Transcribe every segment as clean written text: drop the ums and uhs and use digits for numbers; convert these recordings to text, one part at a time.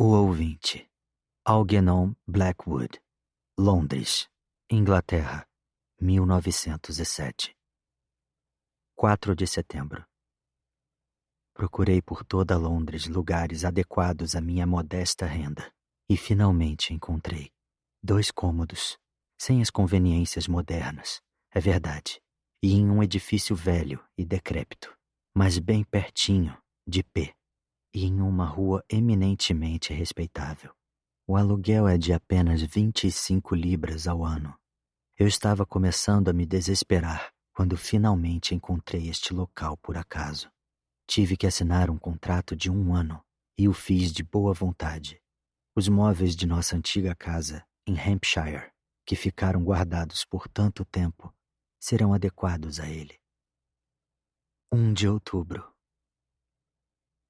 O ouvinte. Algernon Blackwood, Londres, Inglaterra, 1907. 4 de setembro. Procurei por toda Londres lugares adequados à minha modesta renda e finalmente encontrei 2 cômodos, sem as conveniências modernas, é verdade, e em um edifício velho e decrépito, mas bem pertinho de pé e em uma rua eminentemente respeitável. O aluguel é de apenas 25 libras ao ano. Eu estava começando a me desesperar quando finalmente encontrei este local por acaso. Tive que assinar um contrato de 1 ano e o fiz de boa vontade. Os móveis de nossa antiga casa, em Hampshire, que ficaram guardados por tanto tempo, serão adequados a ele. 1 de outubro.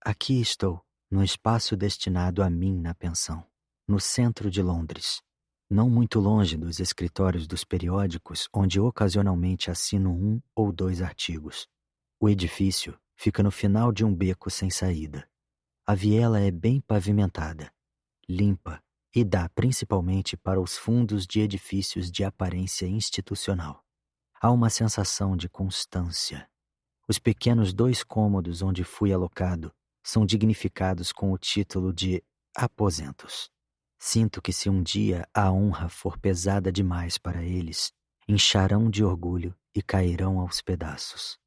Aqui estou, no espaço destinado a mim na pensão, no centro de Londres, não muito longe dos escritórios dos periódicos onde ocasionalmente assino 1 ou 2 artigos. O edifício fica no final de um beco sem saída. A viela é bem pavimentada, limpa e dá principalmente para os fundos de edifícios de aparência institucional. Há uma sensação de constância. Os pequenos 2 cômodos onde fui alocado são dignificados com o título de aposentos. Sinto que se um dia a honra for pesada demais para eles, incharão de orgulho e cairão aos pedaços.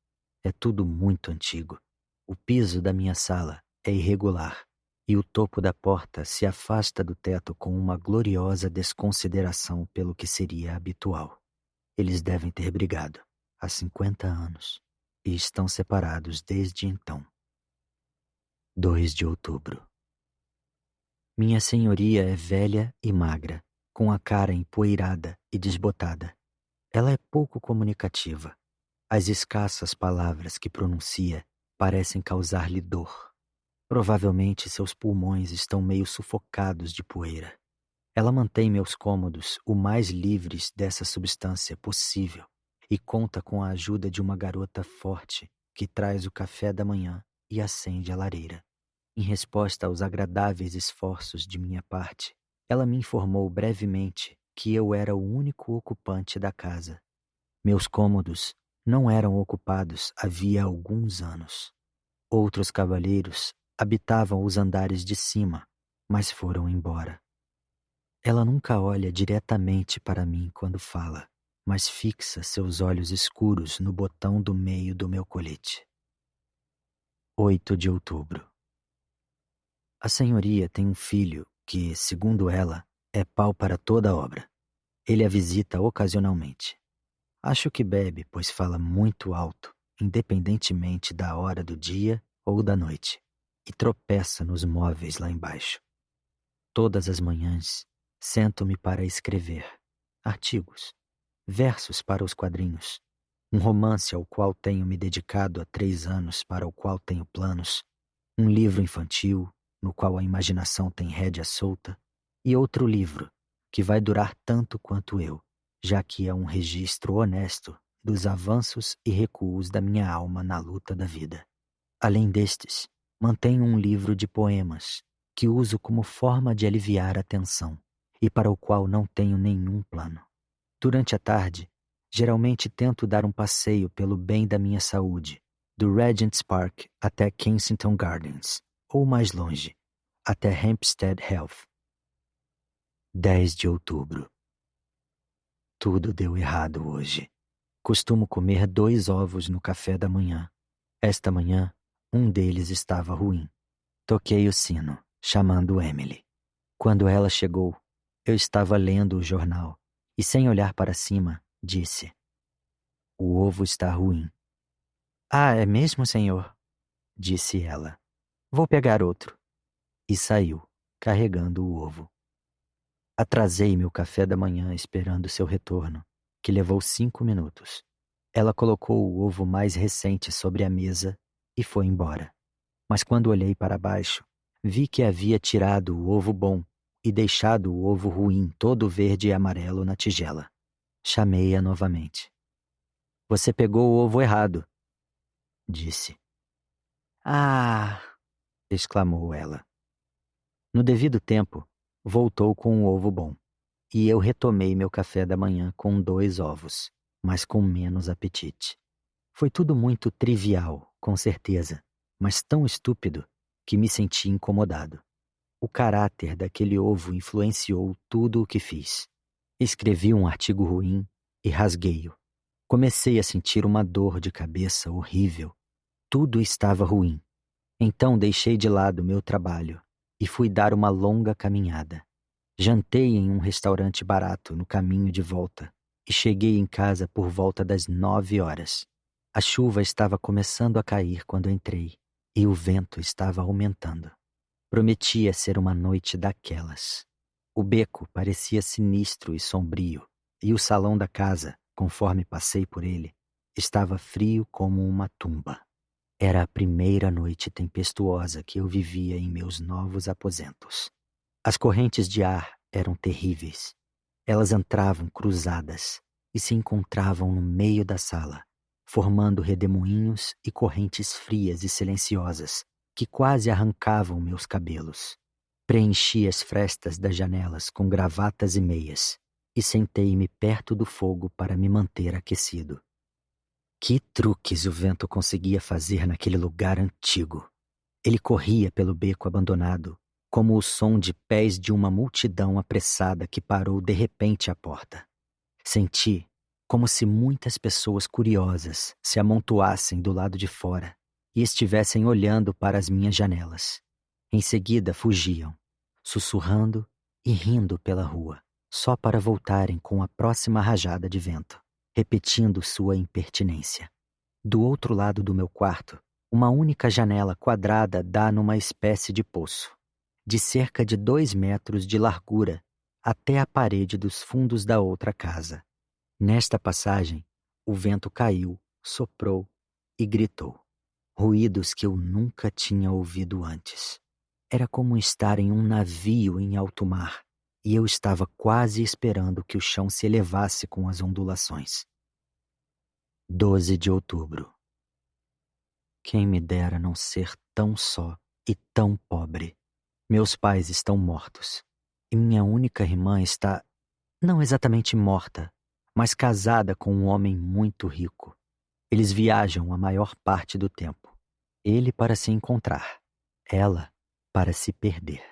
É tudo muito antigo. O piso da minha sala é irregular e o topo da porta se afasta do teto com uma gloriosa desconsideração pelo que seria habitual. Eles devem ter brigado há 50 anos e estão separados desde então. 2 de outubro. Minha senhoria é velha e magra, com a cara empoeirada e desbotada. Ela é pouco comunicativa. As escassas palavras que pronuncia parecem causar-lhe dor. Provavelmente seus pulmões estão meio sufocados de poeira. Ela mantém meus cômodos o mais livres dessa substância possível e conta com a ajuda de uma garota forte que traz o café da manhã e acende a lareira. Em resposta aos agradáveis esforços de minha parte, ela me informou brevemente que eu era o único ocupante da casa. Meus cômodos não eram ocupados havia alguns anos. Outros cavalheiros habitavam os andares de cima, mas foram embora. Ela nunca olha diretamente para mim quando fala, mas fixa seus olhos escuros no botão do meio do meu colete. 8 de outubro. A senhoria tem um filho que, segundo ela, é pau para toda obra. Ele a visita ocasionalmente. Acho que bebe, pois fala muito alto, independentemente da hora do dia ou da noite, e tropeça nos móveis lá embaixo. Todas as manhãs, sento-me para escrever artigos, versos para os quadrinhos, um romance ao qual tenho me dedicado há 3 anos, para o qual tenho planos, um livro infantil, no qual a imaginação tem rédea solta, e outro livro, que vai durar tanto quanto eu, já que é um registro honesto dos avanços e recuos da minha alma na luta da vida. Além destes, mantenho um livro de poemas, que uso como forma de aliviar a tensão, e para o qual não tenho nenhum plano. Durante a tarde, geralmente tento dar um passeio pelo bem da minha saúde, do Regent's Park até Kensington Gardens, ou mais longe, até Hampstead Heath. 10 de outubro. Tudo deu errado hoje. Costumo comer 2 ovos no café da manhã. Esta manhã, um deles estava ruim. Toquei o sino, chamando Emily. Quando ela chegou, eu estava lendo o jornal e, sem olhar para cima, disse: "O ovo está ruim." "Ah, é mesmo, senhor?" disse ela. "Vou pegar outro." E saiu, carregando o ovo. Atrasei meu café da manhã esperando seu retorno, que levou 5 minutos. Ela colocou o ovo mais recente sobre a mesa e foi embora. Mas quando olhei para baixo, vi que havia tirado o ovo bom e deixado o ovo ruim todo verde e amarelo na tigela. Chamei-a novamente. "Você pegou o ovo errado", disse. "Ah!" exclamou ela. No devido tempo, voltou com um ovo bom, e eu retomei meu café da manhã com 2 ovos, mas com menos apetite. Foi tudo muito trivial, com certeza, mas tão estúpido que me senti incomodado. O caráter daquele ovo influenciou tudo o que fiz. Escrevi um artigo ruim e rasguei-o. Comecei a sentir uma dor de cabeça horrível. Tudo estava ruim. Então deixei de lado meu trabalho e fui dar uma longa caminhada. Jantei em um restaurante barato no caminho de volta e cheguei em casa por volta das 9 horas. A chuva estava começando a cair quando entrei e o vento estava aumentando. Prometia ser uma noite daquelas. O beco parecia sinistro e sombrio, e o salão da casa, conforme passei por ele, estava frio como uma tumba. Era a primeira noite tempestuosa que eu vivia em meus novos aposentos. As correntes de ar eram terríveis. Elas entravam cruzadas e se encontravam no meio da sala, formando redemoinhos e correntes frias e silenciosas que quase arrancavam meus cabelos. Preenchi as frestas das janelas com gravatas e meias e sentei-me perto do fogo para me manter aquecido. Que truques o vento conseguia fazer naquele lugar antigo! Ele corria pelo beco abandonado, como o som de pés de uma multidão apressada que parou de repente à porta. Senti como se muitas pessoas curiosas se amontoassem do lado de fora e estivessem olhando para as minhas janelas. Em seguida fugiam, sussurrando e rindo pela rua, só para voltarem com a próxima rajada de vento, repetindo sua impertinência. Do outro lado do meu quarto, uma única janela quadrada dá numa espécie de poço, de cerca de 2 metros de largura até a parede dos fundos da outra casa. Nesta passagem, o vento caiu, soprou e gritou. Ruídos que eu nunca tinha ouvido antes. Era como estar em um navio em alto mar, e eu estava quase esperando que o chão se elevasse com as ondulações. 12 de outubro. Quem me dera não ser tão só e tão pobre. Meus pais estão mortos, e minha única irmã está, não exatamente morta, mas casada com um homem muito rico. Eles viajam a maior parte do tempo. Ele para se encontrar, ela para se perder.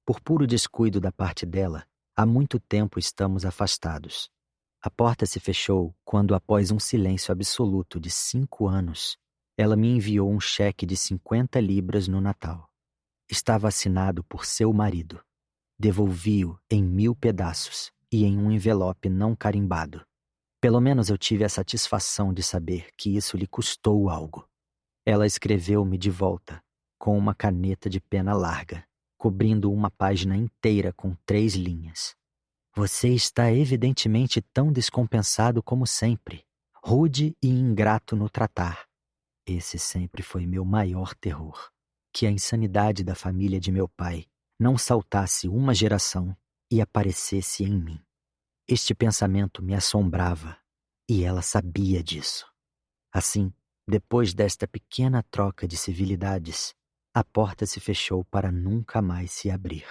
Por puro descuido da parte dela, há muito tempo estamos afastados. A porta se fechou quando, após um silêncio absoluto de 5 anos, ela me enviou um cheque de 50 libras no Natal. Estava assinado por seu marido. Devolvi-o em 1000 pedaços e em um envelope não carimbado. Pelo menos eu tive a satisfação de saber que isso lhe custou algo. Ela escreveu-me de volta, com uma caneta de pena larga, cobrindo uma página inteira com 3 linhas. Você está evidentemente tão descompensado como sempre, rude e ingrato no tratar. Esse sempre foi meu maior terror, que a insanidade da família de meu pai não saltasse uma geração e aparecesse em mim. Este pensamento me assombrava, e ela sabia disso. Assim, depois desta pequena troca de civilidades, a porta se fechou para nunca mais se abrir.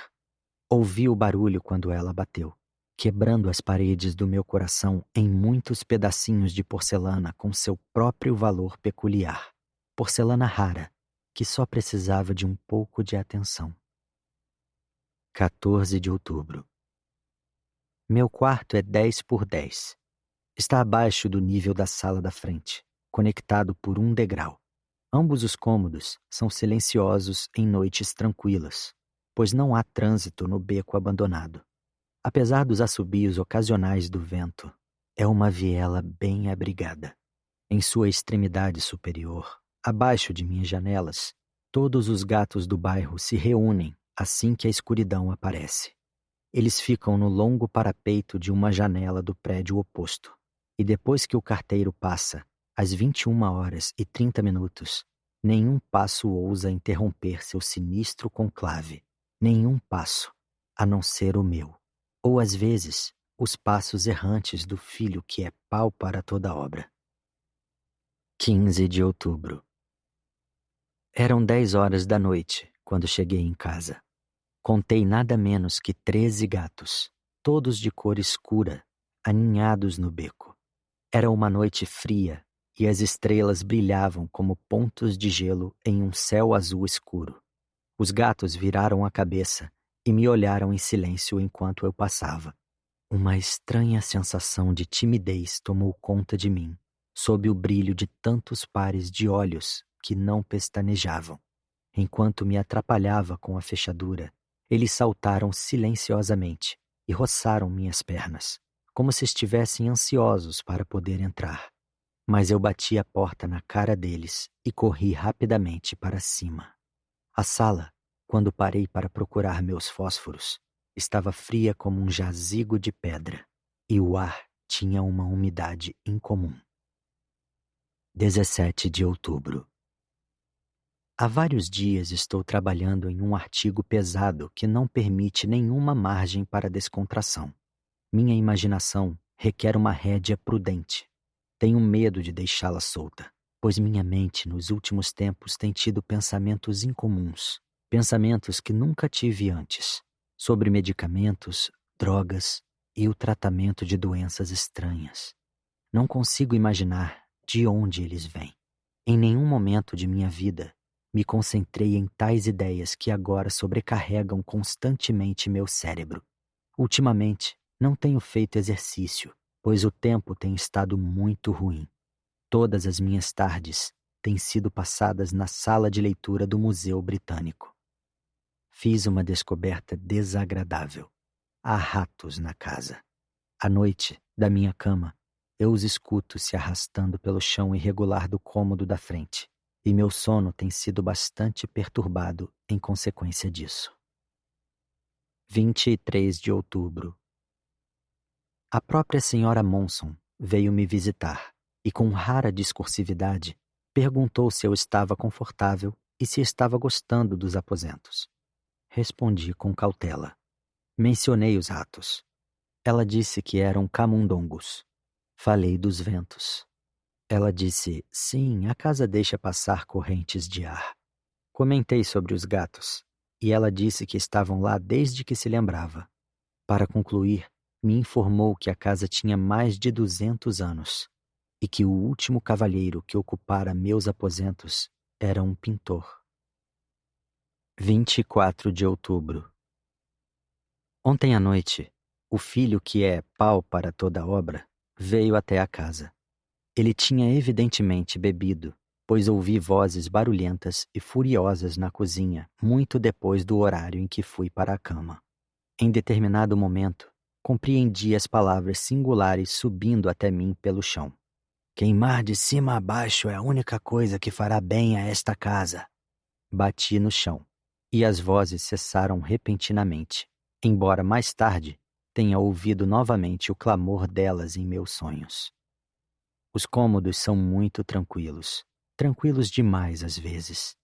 Ouvi o barulho quando ela bateu, quebrando as paredes do meu coração em muitos pedacinhos de porcelana com seu próprio valor peculiar. Porcelana rara, que só precisava de um pouco de atenção. 14 de outubro. Meu quarto é 10 por 10. Está abaixo do nível da sala da frente, conectado por um degrau. Ambos os cômodos são silenciosos em noites tranquilas, pois não há trânsito no beco abandonado. Apesar dos assobios ocasionais do vento, é uma viela bem abrigada. Em sua extremidade superior, abaixo de minhas janelas, todos os gatos do bairro se reúnem assim que a escuridão aparece. Eles ficam no longo parapeito de uma janela do prédio oposto. E depois que o carteiro passa, às 21h30, nenhum passo ousa interromper seu sinistro conclave. Nenhum passo, a não ser o meu. Ou às vezes, os passos errantes do filho que é pau para toda obra. 15 de outubro. Eram 10 horas da noite quando cheguei em casa. Contei nada menos que 13 gatos, todos de cor escura, aninhados no beco. Era uma noite fria e as estrelas brilhavam como pontos de gelo em um céu azul escuro. Os gatos viraram a cabeça e me olharam em silêncio enquanto eu passava. Uma estranha sensação de timidez tomou conta de mim, sob o brilho de tantos pares de olhos que não pestanejavam. Enquanto me atrapalhava com a fechadura, eles saltaram silenciosamente e roçaram minhas pernas, como se estivessem ansiosos para poder entrar. Mas eu bati a porta na cara deles e corri rapidamente para cima. A sala, quando parei para procurar meus fósforos, estava fria como um jazigo de pedra, e o ar tinha uma umidade incomum. 17 de outubro. Há vários dias estou trabalhando em um artigo pesado que não permite nenhuma margem para descontração. Minha imaginação requer uma rédea prudente. Tenho medo de deixá-la solta, pois minha mente nos últimos tempos tem tido pensamentos incomuns, pensamentos que nunca tive antes, sobre medicamentos, drogas e o tratamento de doenças estranhas. Não consigo imaginar de onde eles vêm. Em nenhum momento de minha vida me concentrei em tais ideias que agora sobrecarregam constantemente meu cérebro. Ultimamente, não tenho feito exercício, pois o tempo tem estado muito ruim. Todas as minhas tardes têm sido passadas na sala de leitura do Museu Britânico. Fiz uma descoberta desagradável. Há ratos na casa. À noite, da minha cama, eu os escuto se arrastando pelo chão irregular do cômodo da frente, e meu sono tem sido bastante perturbado em consequência disso. 23 de outubro. A própria senhora Monson veio me visitar e, com rara discursividade, perguntou se eu estava confortável e se estava gostando dos aposentos. Respondi com cautela. Mencionei os ratos. Ela disse que eram camundongos. Falei dos ventos. Ela disse, sim, a casa deixa passar correntes de ar. Comentei sobre os gatos, e ela disse que estavam lá desde que se lembrava. Para concluir, me informou que a casa tinha mais de 200 anos, e que o último cavalheiro que ocupara meus aposentos era um pintor. 24 de outubro. Ontem à noite, o filho que é pau para toda obra veio até a casa. Ele tinha evidentemente bebido, pois ouvi vozes barulhentas e furiosas na cozinha muito depois do horário em que fui para a cama. Em determinado momento, compreendi as palavras singulares subindo até mim pelo chão. Queimar de cima a baixo é a única coisa que fará bem a esta casa. Bati no chão, e as vozes cessaram repentinamente, embora mais tarde tenha ouvido novamente o clamor delas em meus sonhos. Os cômodos são muito tranquilos, tranquilos demais às vezes.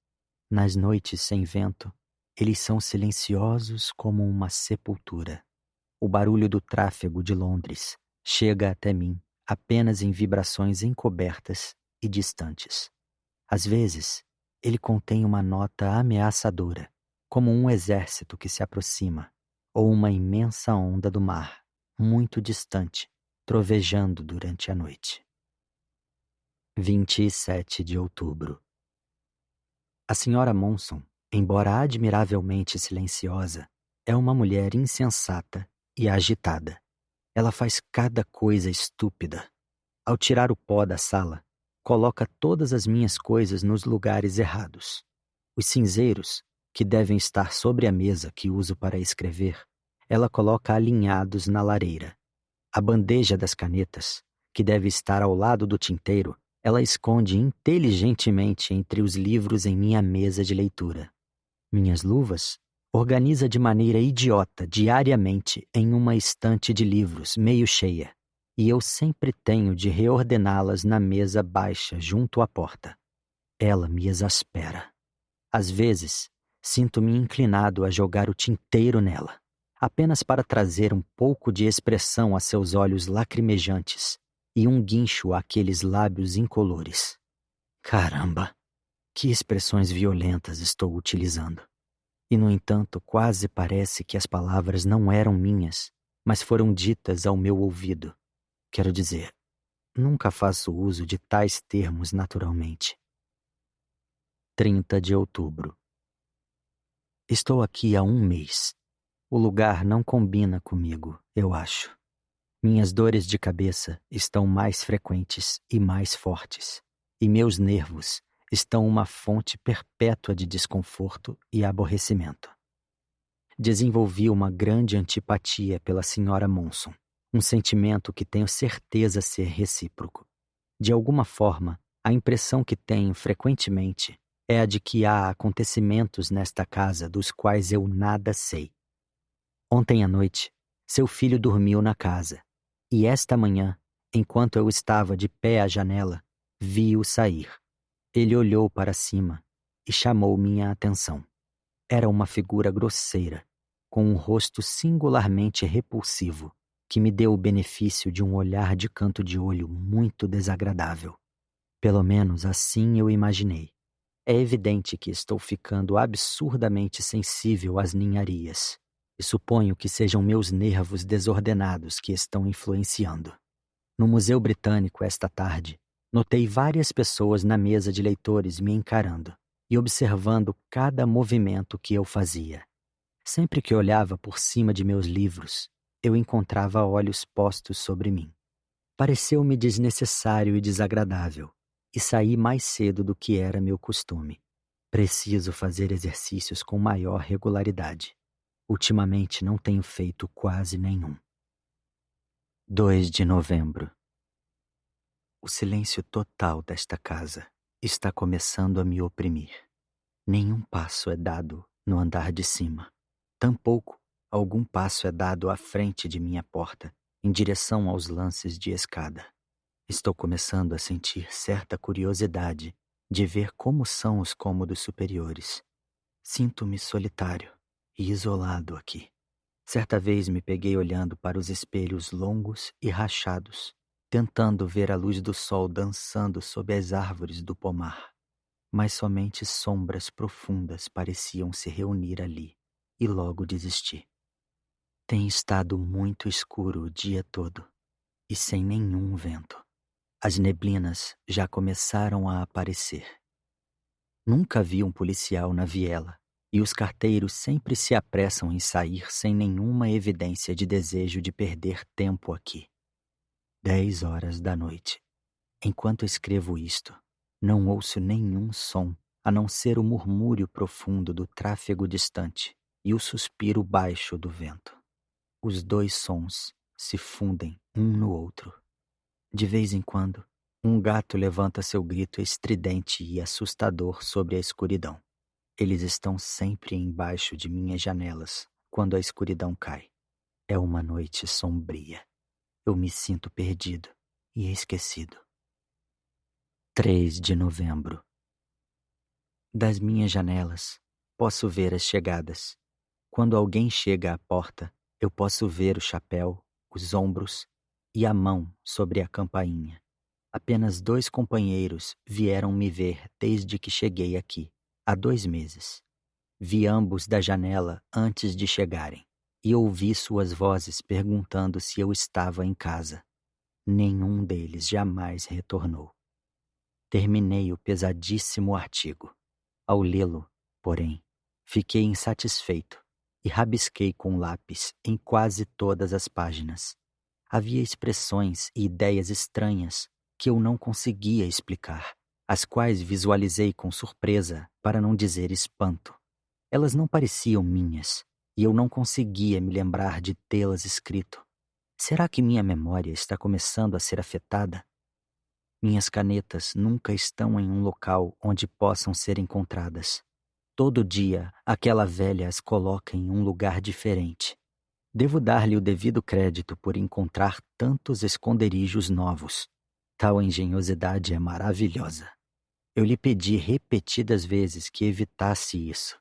Nas noites sem vento, eles são silenciosos como uma sepultura. O barulho do tráfego de Londres chega até mim apenas em vibrações encobertas e distantes. Às vezes, ele contém uma nota ameaçadora, como um exército que se aproxima, ou uma imensa onda do mar, muito distante, trovejando durante a noite. 27 de outubro. A senhora Monson, embora admiravelmente silenciosa, é uma mulher insensata e agitada. Ela faz cada coisa estúpida. Ao tirar o pó da sala, coloca todas as minhas coisas nos lugares errados. Os cinzeiros, que devem estar sobre a mesa que uso para escrever, ela coloca alinhados na lareira. A bandeja das canetas, que deve estar ao lado do tinteiro, ela esconde inteligentemente entre os livros em minha mesa de leitura. Minhas luvas organiza de maneira idiota diariamente em uma estante de livros meio cheia, e eu sempre tenho de reordená-las na mesa baixa junto à porta. Ela me exaspera. Às vezes, sinto-me inclinado a jogar o tinteiro nela, apenas para trazer um pouco de expressão a seus olhos lacrimejantes e um guincho àqueles lábios incolores. Caramba! Que expressões violentas estou utilizando. E, no entanto, quase parece que as palavras não eram minhas, mas foram ditas ao meu ouvido. Quero dizer, nunca faço uso de tais termos naturalmente. 30 de outubro. Estou aqui há um mês. O lugar não combina comigo, eu acho. Minhas dores de cabeça estão mais frequentes e mais fortes, e meus nervos estão uma fonte perpétua de desconforto e aborrecimento. Desenvolvi uma grande antipatia pela senhora Monson, um sentimento que tenho certeza ser recíproco. De alguma forma, a impressão que tenho frequentemente é a de que há acontecimentos nesta casa dos quais eu nada sei. Ontem à noite, seu filho dormiu na casa, e esta manhã, enquanto eu estava de pé à janela, vi-o sair. Ele olhou para cima e chamou minha atenção. Era uma figura grosseira, com um rosto singularmente repulsivo, que me deu o benefício de um olhar de canto de olho muito desagradável. Pelo menos assim eu imaginei. É evidente que estou ficando absurdamente sensível às ninharias, e suponho que sejam meus nervos desordenados que estão influenciando. No Museu Britânico, esta tarde, notei várias pessoas na mesa de leitores me encarando e observando cada movimento que eu fazia. Sempre que olhava por cima de meus livros, eu encontrava olhos postos sobre mim. Pareceu-me desnecessário e desagradável, e saí mais cedo do que era meu costume. Preciso fazer exercícios com maior regularidade. Ultimamente não tenho feito quase nenhum. 2 de novembro. O silêncio total desta casa está começando a me oprimir. Nenhum passo é dado no andar de cima. Tampouco algum passo é dado à frente de minha porta, em direção aos lances de escada. Estou começando a sentir certa curiosidade de ver como são os cômodos superiores. Sinto-me solitário e isolado aqui. Certa vez me peguei olhando para os espelhos longos e rachados, tentando ver a luz do sol dançando sob as árvores do pomar. Mas somente sombras profundas pareciam se reunir ali, e logo desisti. Tem estado muito escuro o dia todo, e sem nenhum vento. As neblinas já começaram a aparecer. Nunca vi um policial na viela, e os carteiros sempre se apressam em sair sem nenhuma evidência de desejo de perder tempo aqui. 10 horas da noite. Enquanto escrevo isto, não ouço nenhum som, a não ser o murmúrio profundo do tráfego distante e o suspiro baixo do vento. Os dois sons se fundem um no outro. De vez em quando, um gato levanta seu grito estridente e assustador sobre a escuridão. Eles estão sempre embaixo de minhas janelas quando a escuridão cai. É uma noite sombria. Eu me sinto perdido e esquecido. 3 de novembro. Das minhas janelas, posso ver as chegadas. Quando alguém chega à porta, eu posso ver o chapéu, os ombros e a mão sobre a campainha. Apenas 2 companheiros vieram me ver desde que cheguei aqui, há 2 meses. Vi ambos da janela antes de chegarem e ouvi suas vozes perguntando se eu estava em casa. Nenhum deles jamais retornou. Terminei o pesadíssimo artigo. Ao lê-lo, porém, fiquei insatisfeito e rabisquei com lápis em quase todas as páginas. Havia expressões e ideias estranhas que eu não conseguia explicar, as quais visualizei com surpresa, para não dizer espanto. Elas não pareciam minhas, e eu não conseguia me lembrar de tê-las escrito. Será que minha memória está começando a ser afetada? Minhas canetas nunca estão em um local onde possam ser encontradas. Todo dia, aquela velha as coloca em um lugar diferente. Devo dar-lhe o devido crédito por encontrar tantos esconderijos novos. Tal engenhosidade é maravilhosa. Eu lhe pedi repetidas vezes que evitasse isso,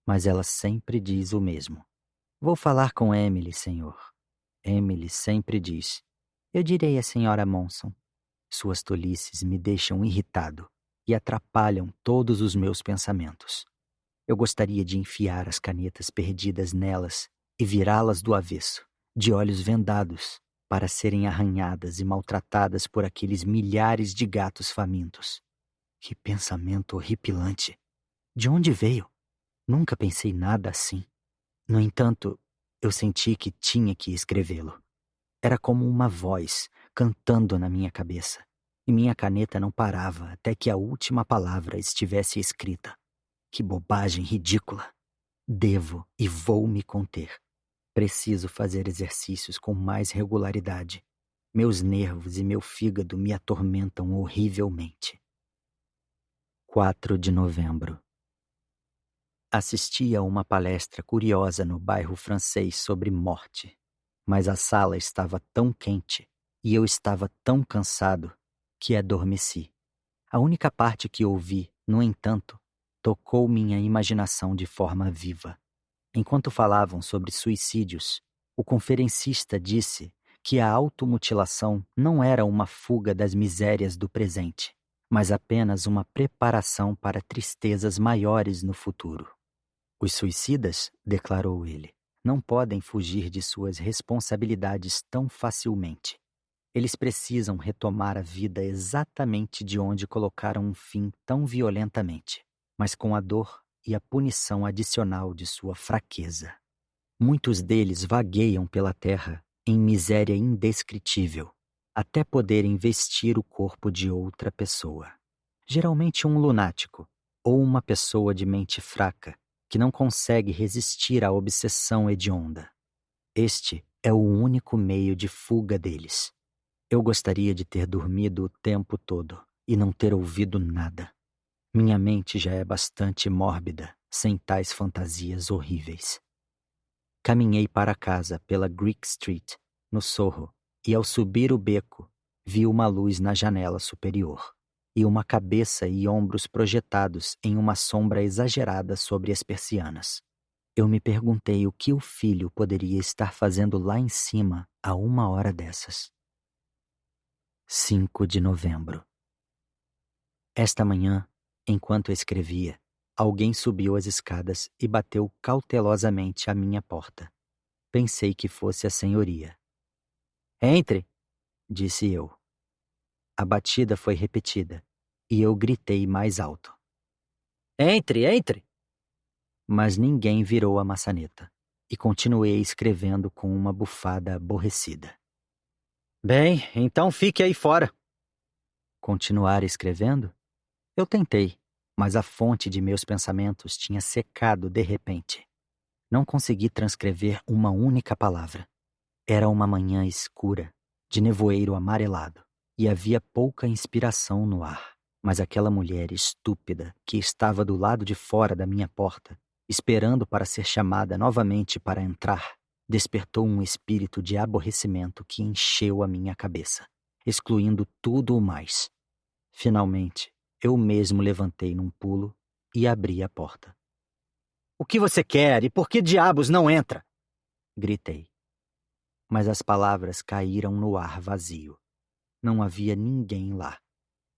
mas ela sempre diz o mesmo. Vou falar com Emily, senhor. Emily sempre diz. Eu direi à senhora Monson. Suas tolices me deixam irritado e atrapalham todos os meus pensamentos. Eu gostaria de enfiar as canetas perdidas nelas e virá-las do avesso, de olhos vendados, para serem arranhadas e maltratadas por aqueles milhares de gatos famintos. Que pensamento horripilante! De onde veio? Nunca pensei nada assim. No entanto, eu senti que tinha que escrevê-lo. Era como uma voz cantando na minha cabeça, e minha caneta não parava até que a última palavra estivesse escrita. Que bobagem ridícula! Devo e vou me conter. Preciso fazer exercícios com mais regularidade. Meus nervos e meu fígado me atormentam horrivelmente. 4 de novembro. Assisti a uma palestra curiosa no bairro francês sobre morte, mas a sala estava tão quente e eu estava tão cansado que adormeci. A única parte que ouvi, no entanto, tocou minha imaginação de forma viva. Enquanto falavam sobre suicídios, o conferencista disse que a automutilação não era uma fuga das misérias do presente, mas apenas uma preparação para tristezas maiores no futuro. Os suicidas, declarou ele, não podem fugir de suas responsabilidades tão facilmente. Eles precisam retomar a vida exatamente de onde colocaram um fim tão violentamente, mas com a dor e a punição adicional de sua fraqueza. Muitos deles vagueiam pela terra em miséria indescritível, até poderem vestir o corpo de outra pessoa. Geralmente um lunático, ou uma pessoa de mente fraca, que não consegue resistir à obsessão hedionda. Este é o único meio de fuga deles. Eu gostaria de ter dormido o tempo todo e não ter ouvido nada. Minha mente já é bastante mórbida, sem tais fantasias horríveis. Caminhei para casa pela Greek Street, no Soho, e ao subir o beco, vi uma luz na janela superior e uma cabeça e ombros projetados em uma sombra exagerada sobre as persianas. Eu me perguntei o que o filho poderia estar fazendo lá em cima a uma hora dessas. 5 de novembro. Esta manhã, enquanto escrevia, alguém subiu as escadas e bateu cautelosamente à minha porta. Pensei que fosse a senhoria. Entre, disse eu. A batida foi repetida, e eu gritei mais alto. Entre, entre! Mas ninguém virou a maçaneta, e continuei escrevendo com uma bufada aborrecida. Bem, então fique aí fora. Continuar escrevendo? Eu tentei, mas a fonte de meus pensamentos tinha secado de repente. Não consegui transcrever uma única palavra. Era uma manhã escura, de nevoeiro amarelado, e havia pouca inspiração no ar. Mas aquela mulher estúpida que estava do lado de fora da minha porta, esperando para ser chamada novamente para entrar, despertou um espírito de aborrecimento que encheu a minha cabeça, excluindo tudo o mais. Finalmente, eu mesmo levantei num pulo e abri a porta. O que você quer e por que diabos não entra? Gritei. Mas as palavras caíram no ar vazio. Não havia ninguém lá.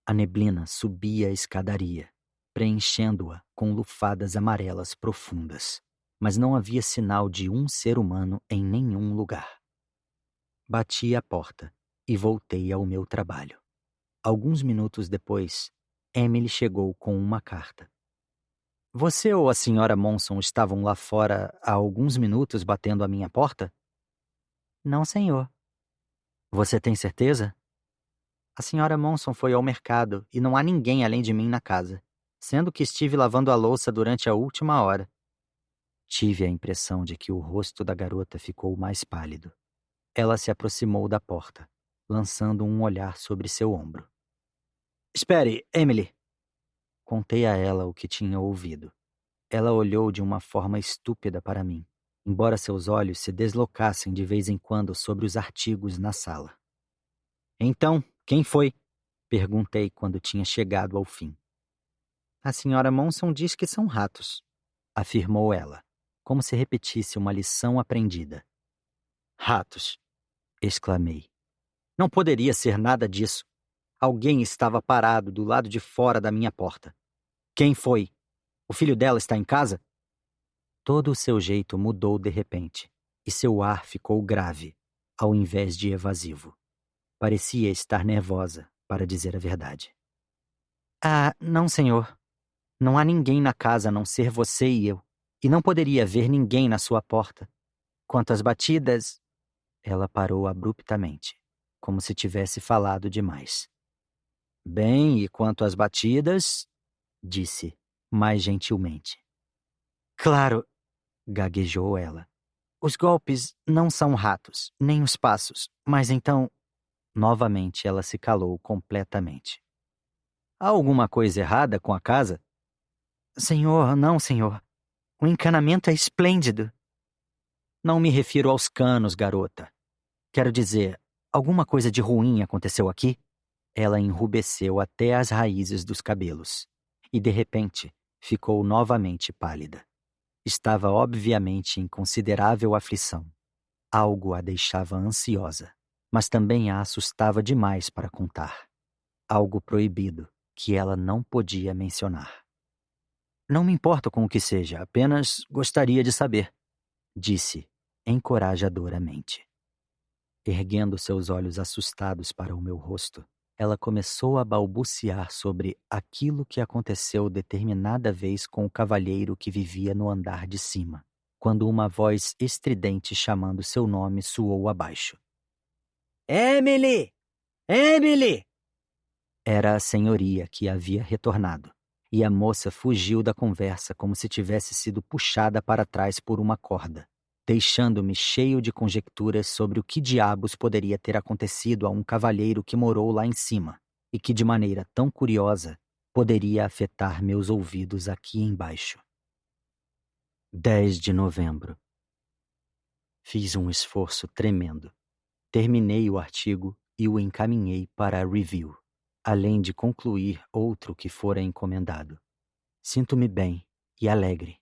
A neblina subia a escadaria, preenchendo-a com lufadas amarelas profundas, mas não havia sinal de um ser humano em nenhum lugar. Bati a porta e voltei ao meu trabalho. Alguns minutos depois, Emily chegou com uma carta. Você ou a senhora Monson estavam lá fora há alguns minutos batendo à minha porta? Não, senhor. Você tem certeza? A senhora Monson foi ao mercado e não há ninguém além de mim na casa, sendo que estive lavando a louça durante a última hora. Tive a impressão de que o rosto da garota ficou mais pálido. Ela se aproximou da porta, lançando um olhar sobre seu ombro. Espere, Emily! Contei a ela o que tinha ouvido. Ela olhou de uma forma estúpida para mim, embora seus olhos se deslocassem de vez em quando sobre os artigos na sala. Então, quem foi? Perguntei quando tinha chegado ao fim. A senhora Monson diz que são ratos, afirmou ela, como se repetisse uma lição aprendida. Ratos! Exclamei. Não poderia ser nada disso. Alguém estava parado do lado de fora da minha porta. Quem foi? O filho dela está em casa? Todo o seu jeito mudou de repente, e seu ar ficou grave, ao invés de evasivo. Parecia estar nervosa, para dizer a verdade. Ah, não, senhor. Não há ninguém na casa a não ser você e eu, e não poderia haver ninguém na sua porta. Quanto às batidas... Ela parou abruptamente, como se tivesse falado demais. Bem, e quanto às batidas... disse, mais gentilmente. Claro, gaguejou ela. Os golpes não são ratos, nem os passos, mas então... Novamente ela se calou completamente. Há alguma coisa errada com a casa? Senhor, não, senhor. O encanamento é esplêndido. Não me refiro aos canos, garota. Quero dizer, alguma coisa de ruim aconteceu aqui? Ela enrubesceu até as raízes dos cabelos. E, de repente, ficou novamente pálida. Estava obviamente em considerável aflição. Algo a deixava ansiosa, mas também a assustava demais para contar. Algo proibido, que ela não podia mencionar. Não me importo com o que seja, apenas gostaria de saber, disse, encorajadoramente. Erguendo seus olhos assustados para o meu rosto, ela começou a balbuciar sobre aquilo que aconteceu determinada vez com o cavalheiro que vivia no andar de cima, quando uma voz estridente chamando seu nome soou abaixo. Emily! Emily! Era a senhoria que havia retornado, e a moça fugiu da conversa como se tivesse sido puxada para trás por uma corda, deixando-me cheio de conjecturas sobre o que diabos poderia ter acontecido a um cavalheiro que morou lá em cima, e que de maneira tão curiosa poderia afetar meus ouvidos aqui embaixo. 10 de novembro. Fiz um esforço tremendo. Terminei o artigo e o encaminhei para a review, além de concluir outro que fora encomendado. Sinto-me bem e alegre.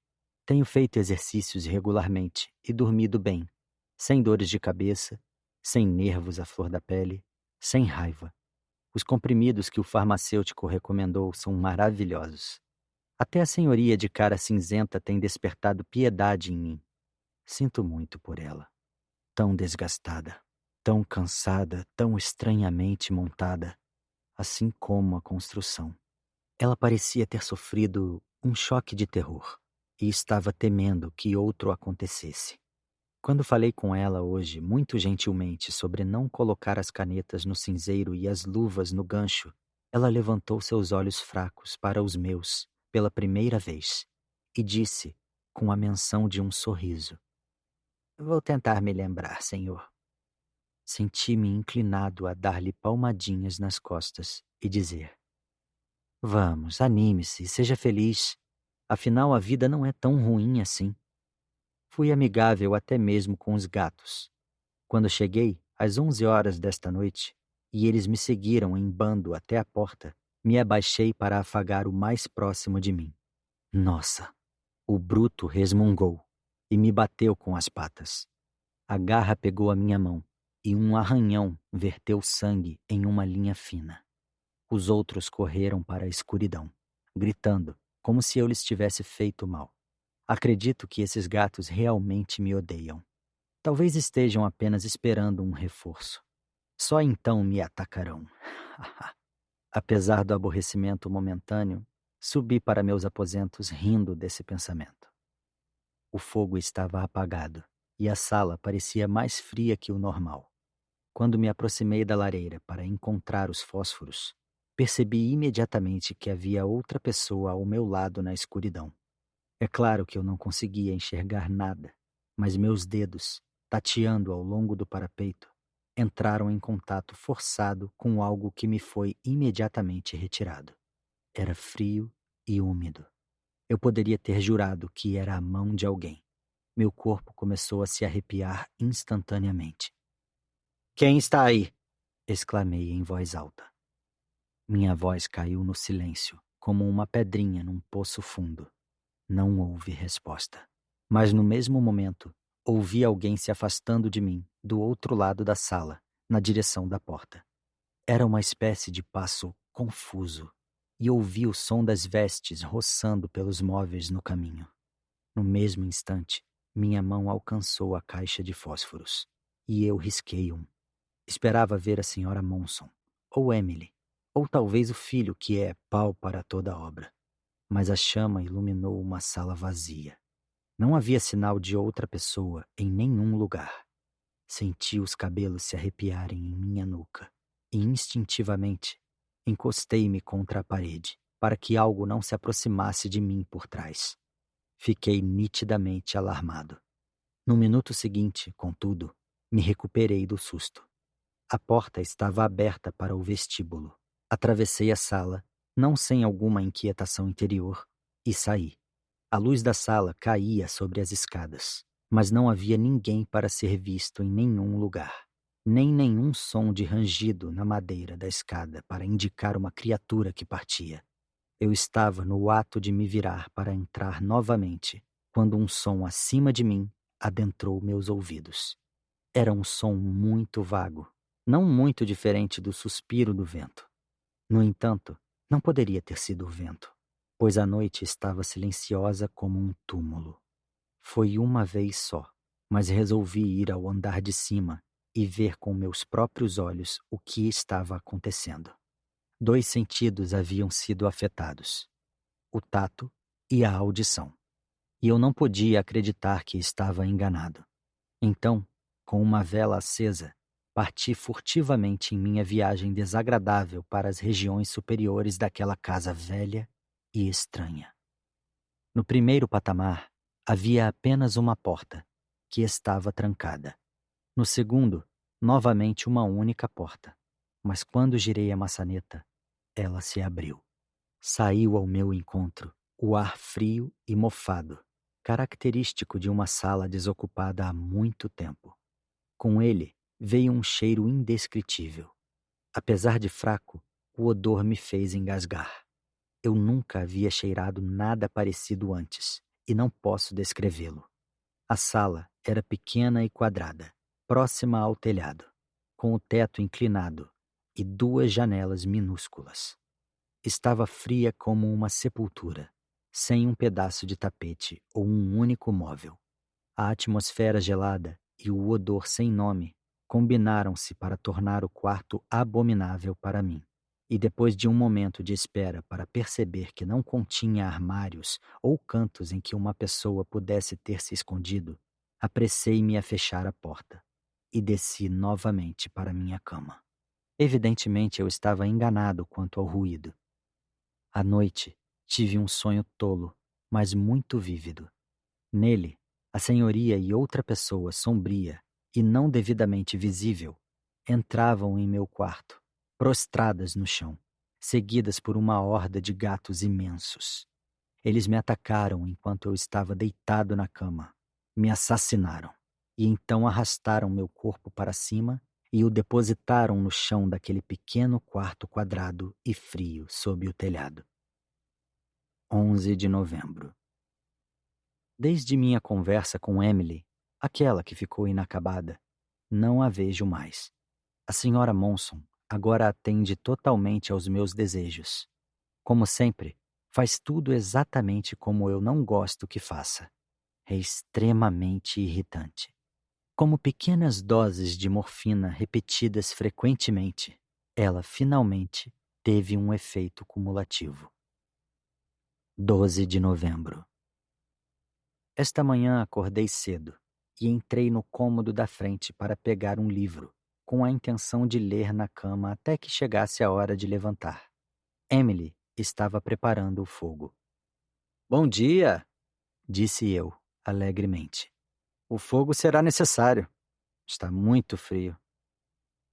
Tenho feito exercícios regularmente e dormido bem, sem dores de cabeça, sem nervos à flor da pele, sem raiva. Os comprimidos que o farmacêutico recomendou são maravilhosos. Até a senhoria de cara cinzenta tem despertado piedade em mim. Sinto muito por ela. Tão desgastada, tão cansada, tão estranhamente montada, assim como a construção. Ela parecia ter sofrido um choque de terror e estava temendo que outro acontecesse. Quando falei com ela hoje, muito gentilmente, sobre não colocar as canetas no cinzeiro e as luvas no gancho, ela levantou seus olhos fracos para os meus pela primeira vez e disse, com a menção de um sorriso: Vou tentar me lembrar, senhor. Senti-me inclinado a dar-lhe palmadinhas nas costas e dizer: Vamos, anime-se e seja feliz. Afinal, a vida não é tão ruim assim. Fui amigável até mesmo com os gatos. Quando cheguei, às 11 horas desta noite, e eles me seguiram em bando até a porta, me abaixei para afagar o mais próximo de mim. Nossa! O bruto resmungou e me bateu com as patas. A garra pegou a minha mão e um arranhão verteu sangue em uma linha fina. Os outros correram para a escuridão, gritando, como se eu lhes tivesse feito mal. Acredito que esses gatos realmente me odeiam. Talvez estejam apenas esperando um reforço. Só então me atacarão. Apesar do aborrecimento momentâneo, subi para meus aposentos rindo desse pensamento. O fogo estava apagado e a sala parecia mais fria que o normal. Quando me aproximei da lareira para encontrar os fósforos, percebi imediatamente que havia outra pessoa ao meu lado na escuridão. É claro que eu não conseguia enxergar nada, mas meus dedos, tateando ao longo do parapeito, entraram em contato forçado com algo que me foi imediatamente retirado. Era frio e úmido. Eu poderia ter jurado que era a mão de alguém. Meu corpo começou a se arrepiar instantaneamente. Quem está aí? Exclamei em voz alta. Minha voz caiu no silêncio, como uma pedrinha num poço fundo. Não houve resposta. Mas no mesmo momento, ouvi alguém se afastando de mim, do outro lado da sala, na direção da porta. Era uma espécie de passo confuso, e ouvi o som das vestes roçando pelos móveis no caminho. No mesmo instante, minha mão alcançou a caixa de fósforos, e eu risquei um. Esperava ver a senhora Monson, ou Emily, ou talvez o filho que é pau para toda obra. Mas a chama iluminou uma sala vazia. Não havia sinal de outra pessoa em nenhum lugar. Senti os cabelos se arrepiarem em minha nuca, e instintivamente encostei-me contra a parede, para que algo não se aproximasse de mim por trás. Fiquei nitidamente alarmado. No minuto seguinte, contudo, me recuperei do susto. A porta estava aberta para o vestíbulo. Atravessei a sala, não sem alguma inquietação interior, e saí. A luz da sala caía sobre as escadas, mas não havia ninguém para ser visto em nenhum lugar, nem nenhum som de rangido na madeira da escada para indicar uma criatura que partia. Eu estava no ato de me virar para entrar novamente, quando um som acima de mim adentrou meus ouvidos. Era um som muito vago, não muito diferente do suspiro do vento. No entanto, não poderia ter sido o vento, pois a noite estava silenciosa como um túmulo. Foi uma vez só, mas resolvi ir ao andar de cima e ver com meus próprios olhos o que estava acontecendo. 2 sentidos haviam sido afetados: o tato e a audição. E eu não podia acreditar que estava enganado. Então, com uma vela acesa, parti furtivamente em minha viagem desagradável para as regiões superiores daquela casa velha e estranha. No primeiro patamar, havia apenas uma porta, que estava trancada. No segundo, novamente uma única porta. Mas quando girei a maçaneta, ela se abriu. Saiu ao meu encontro o ar frio e mofado, característico de uma sala desocupada há muito tempo. Com ele veio um cheiro indescritível. Apesar de fraco, o odor me fez engasgar. Eu nunca havia cheirado nada parecido antes, e não posso descrevê-lo. A sala era pequena e quadrada, próxima ao telhado, com o teto inclinado e 2 janelas minúsculas. Estava fria como uma sepultura, sem um pedaço de tapete ou um único móvel. A atmosfera gelada e o odor sem nome combinaram-se para tornar o quarto abominável para mim. E depois de um momento de espera para perceber que não continha armários ou cantos em que uma pessoa pudesse ter se escondido, apressei-me a fechar a porta e desci novamente para minha cama. Evidentemente eu estava enganado quanto ao ruído. À noite, tive um sonho tolo, mas muito vívido. Nele, a senhoria e outra pessoa sombria e não devidamente visível entravam em meu quarto, prostradas no chão, seguidas por uma horda de gatos imensos. Eles me atacaram enquanto eu estava deitado na cama, me assassinaram, e então arrastaram meu corpo para cima e o depositaram no chão daquele pequeno quarto quadrado e frio sob o telhado. 11 de novembro. Desde minha conversa com Emily, aquela que ficou inacabada, não a vejo mais. A senhora Monson agora atende totalmente aos meus desejos. Como sempre, faz tudo exatamente como eu não gosto que faça. É extremamente irritante. Como pequenas doses de morfina repetidas frequentemente, ela finalmente teve um efeito cumulativo. 12 de novembro. Esta manhã acordei cedo e entrei no cômodo da frente para pegar um livro, com a intenção de ler na cama até que chegasse a hora de levantar. Emily estava preparando o fogo. "Bom dia!" disse eu, alegremente. "O fogo será necessário. Está muito frio."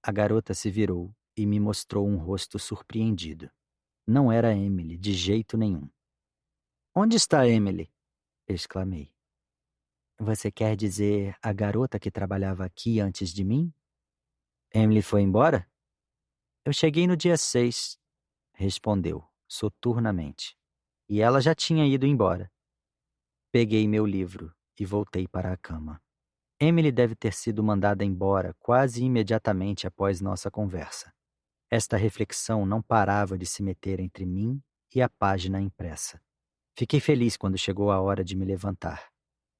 A garota se virou e me mostrou um rosto surpreendido. Não era Emily de jeito nenhum. "Onde está Emily?" exclamei. "Você quer dizer a garota que trabalhava aqui antes de mim?" "Emily foi embora?" "Eu cheguei no dia 6, respondeu, soturnamente. "E ela já tinha ido embora." Peguei meu livro e voltei para a cama. Emily deve ter sido mandada embora quase imediatamente após nossa conversa. Esta reflexão não parava de se meter entre mim e a página impressa. Fiquei feliz quando chegou a hora de me levantar.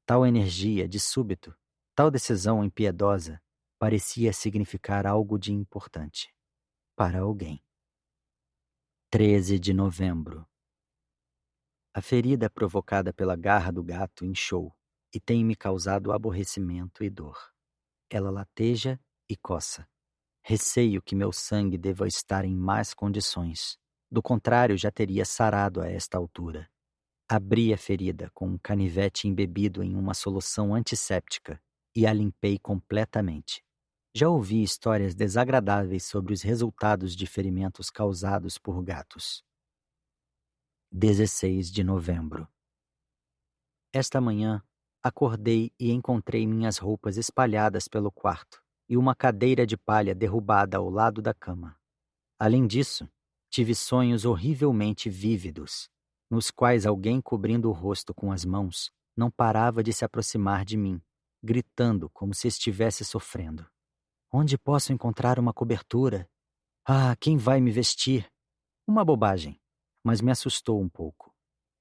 Tal energia, de súbito, tal decisão impiedosa, parecia significar algo de importante. Para alguém. 13 de novembro. A ferida provocada pela garra do gato inchou e tem me causado aborrecimento e dor. Ela lateja e coça. Receio que meu sangue deva estar em más condições. Do contrário, já teria sarado a esta altura. Abri a ferida com um canivete embebido em uma solução antisséptica e a limpei completamente. Já ouvi histórias desagradáveis sobre os resultados de ferimentos causados por gatos. 16 de novembro. Esta manhã, acordei e encontrei minhas roupas espalhadas pelo quarto e uma cadeira de palha derrubada ao lado da cama. Além disso, tive sonhos horrivelmente vívidos, nos quais alguém cobrindo o rosto com as mãos não parava de se aproximar de mim, gritando como se estivesse sofrendo. Onde posso encontrar uma cobertura? Ah, quem vai me vestir? Uma bobagem, mas me assustou um pouco.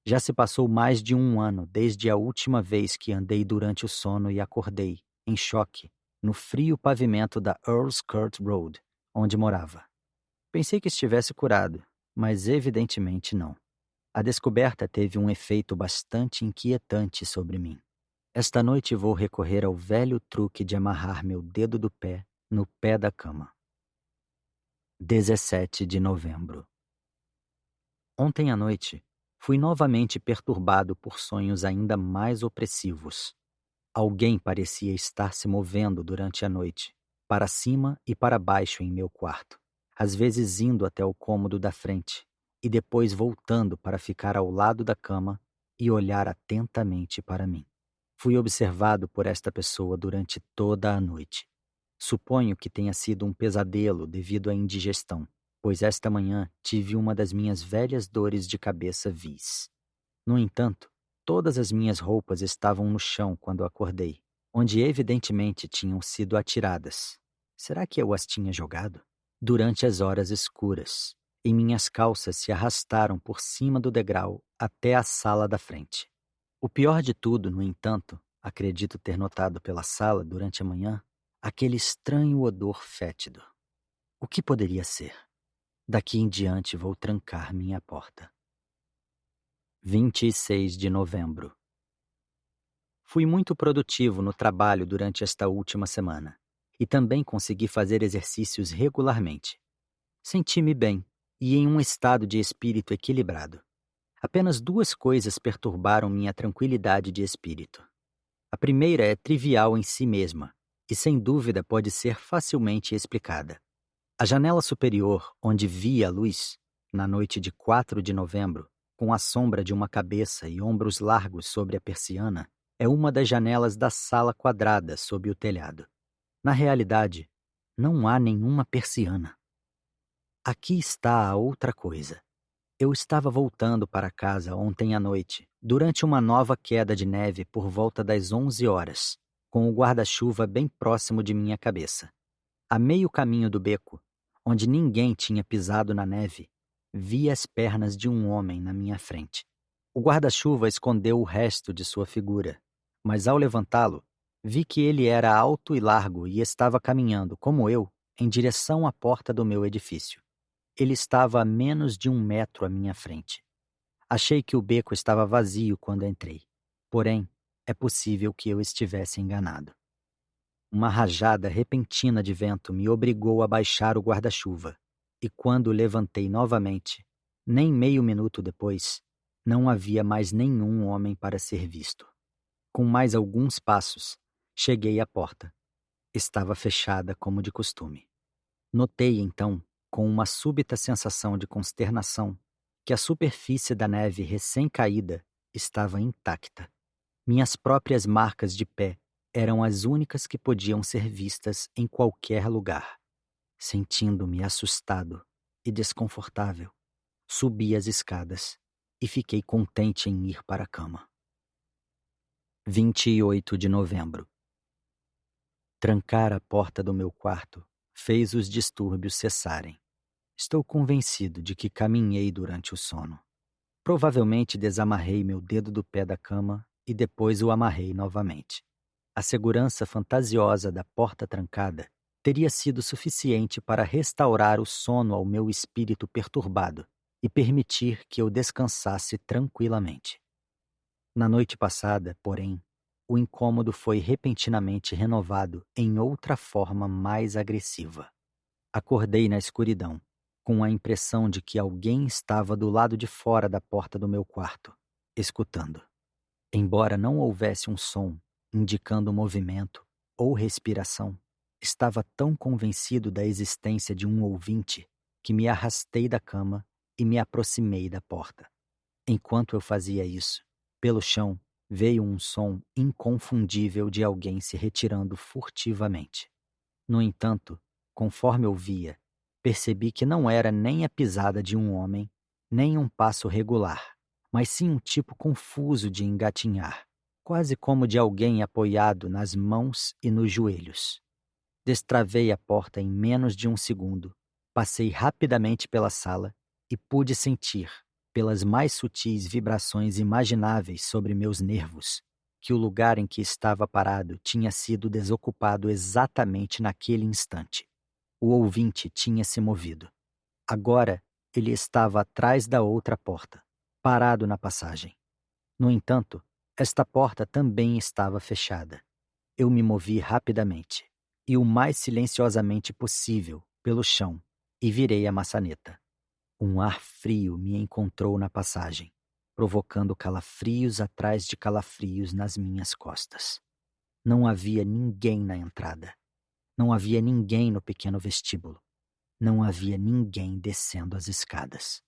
Já se passou mais de 1 ano desde a última vez que andei durante o sono e acordei, em choque, no frio pavimento da Earl's Court Road, onde morava. Pensei que estivesse curado, mas evidentemente não. A descoberta teve um efeito bastante inquietante sobre mim. Esta noite vou recorrer ao velho truque de amarrar meu dedo do pé no pé da cama. 17 de novembro. Ontem à noite, fui novamente perturbado por sonhos ainda mais opressivos. Alguém parecia estar se movendo durante a noite, para cima e para baixo em meu quarto, às vezes indo até o cômodo da frente e depois voltando para ficar ao lado da cama e olhar atentamente para mim. Fui observado por esta pessoa durante toda a noite. Suponho que tenha sido um pesadelo devido à indigestão, pois esta manhã tive uma das minhas velhas dores de cabeça vis. No entanto, todas as minhas roupas estavam no chão quando acordei, onde evidentemente tinham sido atiradas. Será que eu as tinha jogado? Durante as horas escuras, e minhas calças se arrastaram por cima do degrau até a sala da frente. O pior de tudo, no entanto, acredito ter notado pela sala durante a manhã, aquele estranho odor fétido. O que poderia ser? Daqui em diante vou trancar minha porta. 26 de novembro. Fui muito produtivo no trabalho durante esta última semana e também consegui fazer exercícios regularmente. Senti-me bem e em um estado de espírito equilibrado. Apenas 2 coisas perturbaram minha tranquilidade de espírito. A primeira é trivial em si mesma e sem dúvida pode ser facilmente explicada. A janela superior, onde vi a luz, na noite de 4 de novembro, com a sombra de uma cabeça e ombros largos sobre a persiana, é uma das janelas da sala quadrada sob o telhado. Na realidade, não há nenhuma persiana. Aqui está a outra coisa. Eu estava voltando para casa ontem à noite, durante uma nova queda de neve por volta das 11 horas, com o guarda-chuva bem próximo de minha cabeça. A meio caminho do beco, onde ninguém tinha pisado na neve, vi as pernas de um homem na minha frente. O guarda-chuva escondeu o resto de sua figura, mas ao levantá-lo, vi que ele era alto e largo e estava caminhando, como eu, em direção à porta do meu edifício. Ele estava a menos de 1 metro à minha frente. Achei que o beco estava vazio quando entrei. Porém, é possível que eu estivesse enganado. Uma rajada repentina de vento me obrigou a baixar o guarda-chuva, e quando o levantei novamente, nem meio minuto depois, não havia mais nenhum homem para ser visto. Com mais alguns passos, cheguei à porta. Estava fechada como de costume. Notei, então, com uma súbita sensação de consternação, que a superfície da neve recém-caída estava intacta. Minhas próprias marcas de pé eram as únicas que podiam ser vistas em qualquer lugar. Sentindo-me assustado e desconfortável, subi as escadas e fiquei contente em ir para a cama. 28 de novembro. Trancar a porta do meu quarto fez os distúrbios cessarem. Estou convencido de que caminhei durante o sono. Provavelmente desamarrei meu dedo do pé da cama e depois o amarrei novamente. A segurança fantasiosa da porta trancada teria sido suficiente para restaurar o sono ao meu espírito perturbado e permitir que eu descansasse tranquilamente. Na noite passada, porém, o incômodo foi repentinamente renovado em outra forma mais agressiva. Acordei na escuridão, com a impressão de que alguém estava do lado de fora da porta do meu quarto, escutando. Embora não houvesse um som indicando movimento ou respiração, estava tão convencido da existência de um ouvinte que me arrastei da cama e me aproximei da porta. Enquanto eu fazia isso, pelo chão veio um som inconfundível de alguém se retirando furtivamente. No entanto, conforme eu via, percebi que não era nem a pisada de um homem, nem um passo regular, mas sim um tipo confuso de engatinhar, quase como de alguém apoiado nas mãos e nos joelhos. Destravei a porta em menos de um segundo, passei rapidamente pela sala e pude sentir, pelas mais sutis vibrações imagináveis sobre meus nervos, que o lugar em que estava parado tinha sido desocupado exatamente naquele instante. O ouvinte tinha se movido. Agora ele estava atrás da outra porta, parado na passagem. No entanto, esta porta também estava fechada. Eu me movi rapidamente, e o mais silenciosamente possível, pelo chão, e virei a maçaneta. Um ar frio me encontrou na passagem, provocando calafrios atrás de calafrios nas minhas costas. Não havia ninguém na entrada. Não havia ninguém no pequeno vestíbulo. Não havia ninguém descendo as escadas.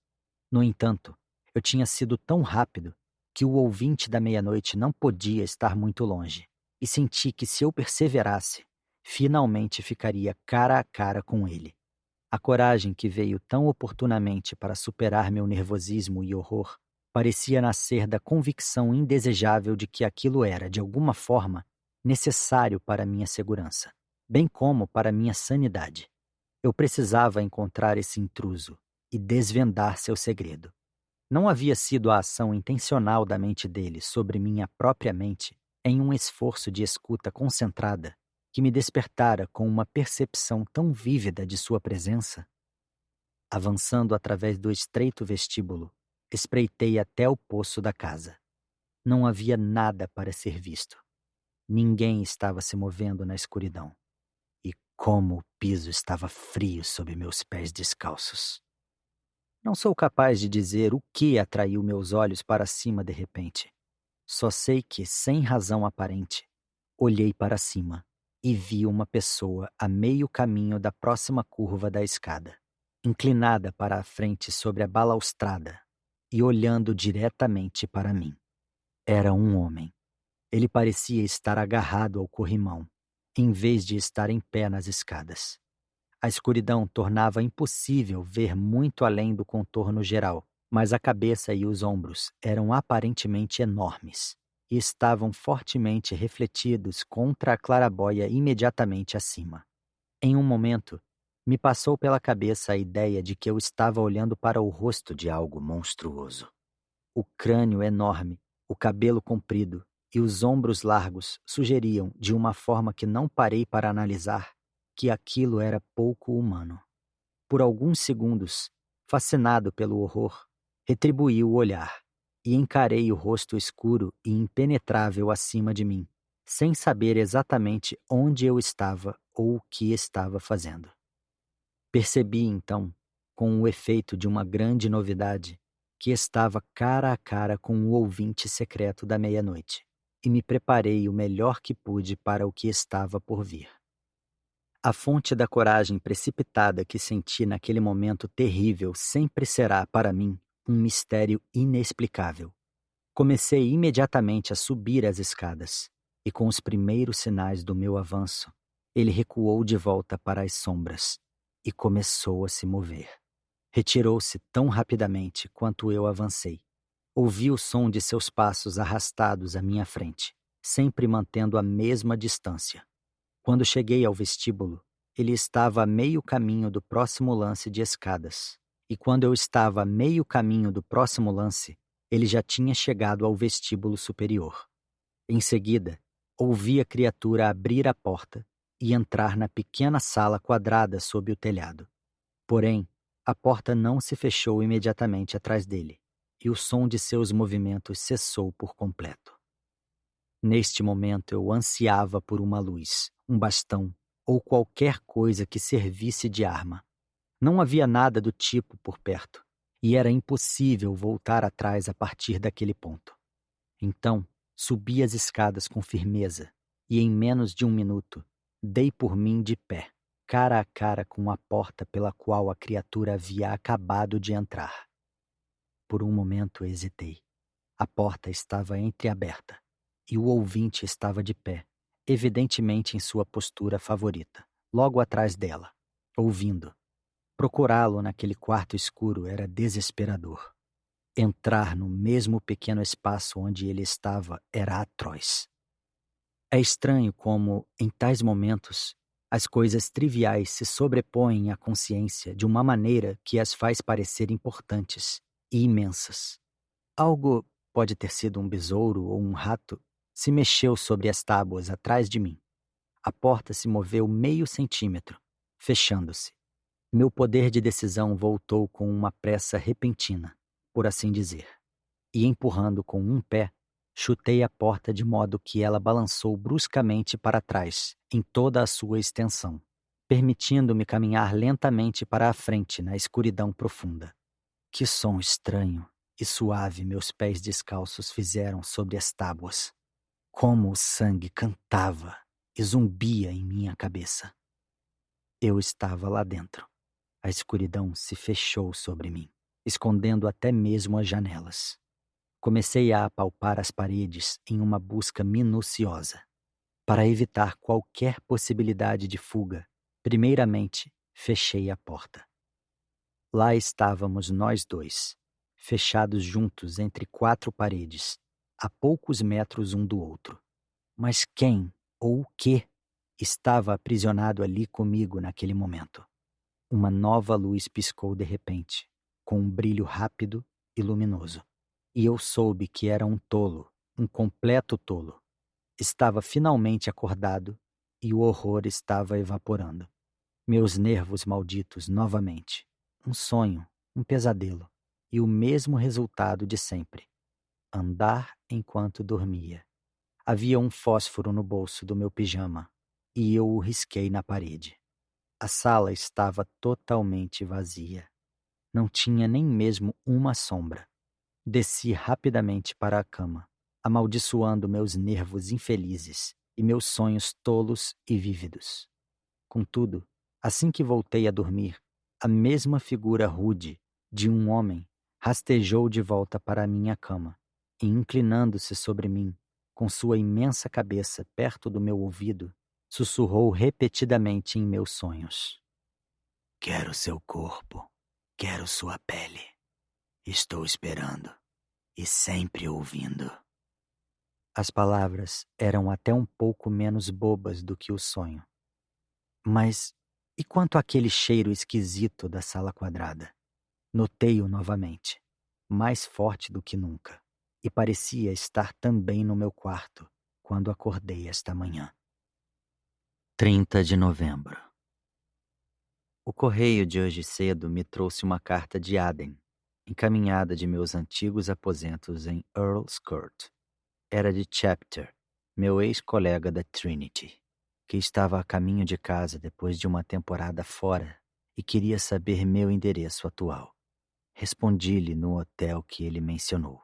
No entanto, eu tinha sido tão rápido que o ouvinte da meia-noite não podia estar muito longe, e senti que se eu perseverasse, finalmente ficaria cara a cara com ele. A coragem que veio tão oportunamente para superar meu nervosismo e horror parecia nascer da convicção indesejável de que aquilo era, de alguma forma, necessário para minha segurança, bem como para minha sanidade. Eu precisava encontrar esse intruso e desvendar seu segredo. Não havia sido a ação intencional da mente dele sobre minha própria mente em um esforço de escuta concentrada que me despertara com uma percepção tão vívida de sua presença. Avançando através do estreito vestíbulo, espreitei até o poço da casa. Não havia nada para ser visto. Ninguém estava se movendo na escuridão. E como o piso estava frio sob meus pés descalços. Não sou capaz de dizer o que atraiu meus olhos para cima de repente. Só sei que, sem razão aparente, olhei para cima e vi uma pessoa a meio caminho da próxima curva da escada, inclinada para a frente sobre a balaustrada e olhando diretamente para mim. Era um homem. Ele parecia estar agarrado ao corrimão, em vez de estar em pé nas escadas. A escuridão tornava impossível ver muito além do contorno geral, mas a cabeça e os ombros eram aparentemente enormes e estavam fortemente refletidos contra a claraboia imediatamente acima. Em um momento, me passou pela cabeça a ideia de que eu estava olhando para o rosto de algo monstruoso. O crânio enorme, o cabelo comprido e os ombros largos sugeriam, de uma forma que não parei para analisar, que aquilo era pouco humano. Por alguns segundos, fascinado pelo horror, retribuí o olhar e encarei o rosto escuro e impenetrável acima de mim, sem saber exatamente onde eu estava ou o que estava fazendo. Percebi, então, com o efeito de uma grande novidade, que estava cara a cara com o ouvinte secreto da meia-noite, e me preparei o melhor que pude para o que estava por vir. A fonte da coragem precipitada que senti naquele momento terrível sempre será, para mim, um mistério inexplicável. Comecei imediatamente a subir as escadas, e com os primeiros sinais do meu avanço, ele recuou de volta para as sombras e começou a se mover. Retirou-se tão rapidamente quanto eu avancei. Ouvi o som de seus passos arrastados à minha frente, sempre mantendo a mesma distância. Quando cheguei ao vestíbulo, ele estava a meio caminho do próximo lance de escadas. E quando eu estava a meio caminho do próximo lance, ele já tinha chegado ao vestíbulo superior. Em seguida, ouvi a criatura abrir a porta e entrar na pequena sala quadrada sob o telhado. Porém, a porta não se fechou imediatamente atrás dele, e o som de seus movimentos cessou por completo. Neste momento eu ansiava por uma luz, um bastão ou qualquer coisa que servisse de arma. Não havia nada do tipo por perto, e era impossível voltar atrás a partir daquele ponto. Então, subi as escadas com firmeza, e em menos de 1 minuto, dei por mim de pé, cara a cara com a porta pela qual a criatura havia acabado de entrar. Por um momento hesitei. A porta estava entreaberta, e o ouvinte estava de pé, evidentemente em sua postura favorita, logo atrás dela, ouvindo. Procurá-lo naquele quarto escuro era desesperador. Entrar no mesmo pequeno espaço onde ele estava era atroz. É estranho como, em tais momentos, as coisas triviais se sobrepõem à consciência de uma maneira que as faz parecer importantes e imensas. Algo, pode ter sido um besouro ou um rato, se mexeu sobre as tábuas atrás de mim. A porta se moveu meio centímetro, fechando-se. Meu poder de decisão voltou com uma pressa repentina, por assim dizer, e empurrando com um pé, chutei a porta de modo que ela balançou bruscamente para trás, em toda a sua extensão, permitindo-me caminhar lentamente para a frente na escuridão profunda. Que som estranho e suave meus pés descalços fizeram sobre as tábuas. Como o sangue cantava e zumbia em minha cabeça. Eu estava lá dentro. A escuridão se fechou sobre mim, escondendo até mesmo as janelas. Comecei a apalpar as paredes em uma busca minuciosa. Para evitar qualquer possibilidade de fuga, primeiramente fechei a porta. Lá estávamos nós dois, fechados juntos entre 4 paredes, a poucos metros um do outro. Mas quem ou o que estava aprisionado ali comigo naquele momento? Uma nova luz piscou de repente, com um brilho rápido e luminoso. E eu soube que era um tolo, um completo tolo. Estava finalmente acordado e o horror estava evaporando. Meus nervos malditos novamente. Um sonho, um pesadelo. E o mesmo resultado de sempre. Andar enquanto dormia. Havia um fósforo no bolso do meu pijama e eu o risquei na parede. A sala estava totalmente vazia. Não tinha nem mesmo uma sombra. Desci rapidamente para a cama, amaldiçoando meus nervos infelizes e meus sonhos tolos e vívidos. Contudo, assim que voltei a dormir, a mesma figura rude de um homem rastejou de volta para a minha cama e, inclinando-se sobre mim, com sua imensa cabeça perto do meu ouvido, sussurrou repetidamente em meus sonhos. Quero seu corpo, quero sua pele. Estou esperando e sempre ouvindo. As palavras eram até um pouco menos bobas do que o sonho. Mas e quanto àquele cheiro esquisito da sala quadrada? Notei-o novamente, mais forte do que nunca, e parecia estar também no meu quarto quando acordei esta manhã. 30 de novembro. O correio de hoje cedo me trouxe uma carta de Aden, encaminhada de meus antigos aposentos em Earl's Court. Era de Chapter, meu ex-colega da Trinity, que estava a caminho de casa depois de uma temporada fora e queria saber meu endereço atual. Respondi-lhe no hotel que ele mencionou.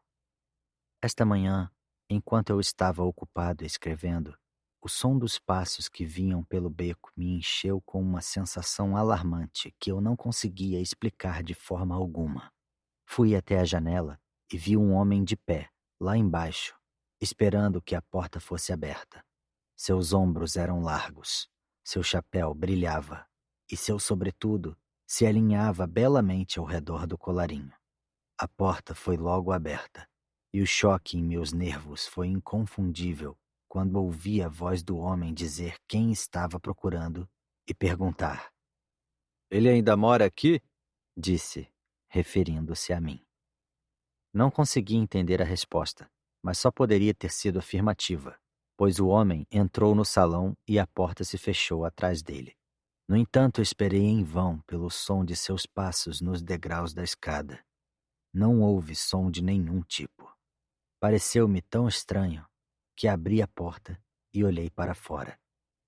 Esta manhã, enquanto eu estava ocupado escrevendo, o som dos passos que vinham pelo beco me encheu com uma sensação alarmante que eu não conseguia explicar de forma alguma. Fui até a janela e vi um homem de pé, lá embaixo, esperando que a porta fosse aberta. Seus ombros eram largos, seu chapéu brilhava e seu sobretudo se alinhava belamente ao redor do colarinho. A porta foi logo aberta e o choque em meus nervos foi inconfundível quando ouvi a voz do homem dizer quem estava procurando e perguntar. Ele ainda mora aqui? Disse, referindo-se a mim. Não consegui entender a resposta, mas só poderia ter sido afirmativa, pois o homem entrou no salão e a porta se fechou atrás dele. No entanto, esperei em vão pelo som de seus passos nos degraus da escada. Não houve som de nenhum tipo. Pareceu-me tão estranho que abri a porta e olhei para fora.